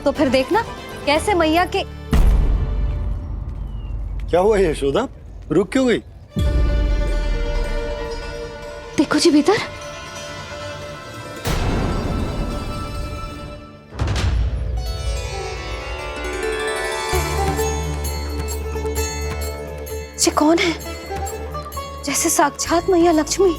तो फिर देखना कैसे मैया के। क्या हुआ यशोदा, रुक क्यों गई? देखो जी भीतर। ये कौन है? जैसे साक्षात मैया लक्ष्मी।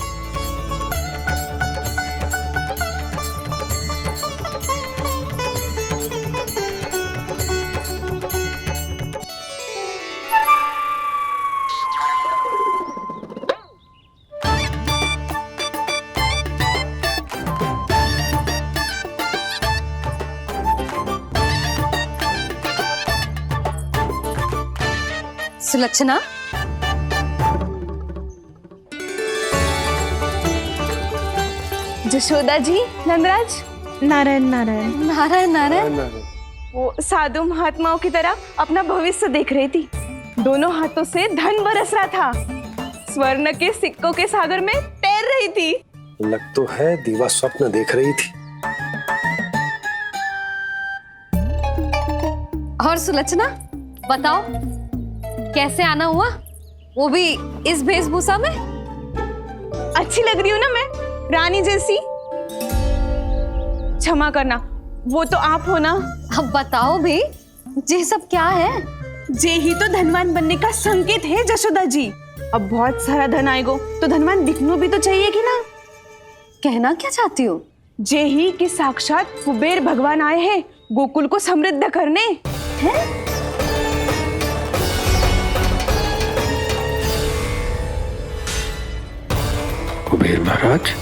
सुलक्षणा, जशोदा जी, नंदराज, नारायण नारायण नारायण नारायण। वो साधु महात्माओं की तरह अपना भविष्य देख रही थी। दोनों हाथों से धन बरस रहा था। स्वर्ण के सिक्कों के सागर में तैर रही थी। लग तो है दीवा स्वप्न देख रही थी। और सुलक्षणा बताओ, कैसे आना हुआ, वो भी इस वेशभूषा में? अच्छी लग रही हूँ ना मैं, रानी जैसी? क्षमा करना, वो तो आप हो ना। अब बताओ भी, ये सब क्या है? जे ही तो धनवान बनने का संकेत है जशोदा जी। अब बहुत सारा धन आएगा तो धनवान दिखना भी तो चाहिए कि ना। कहना क्या चाहती हो? जे ही कि साक्षात कुबेर भगवान आए हैं गोकुल को समृद्ध करने। हैं? कुबेर महाराज?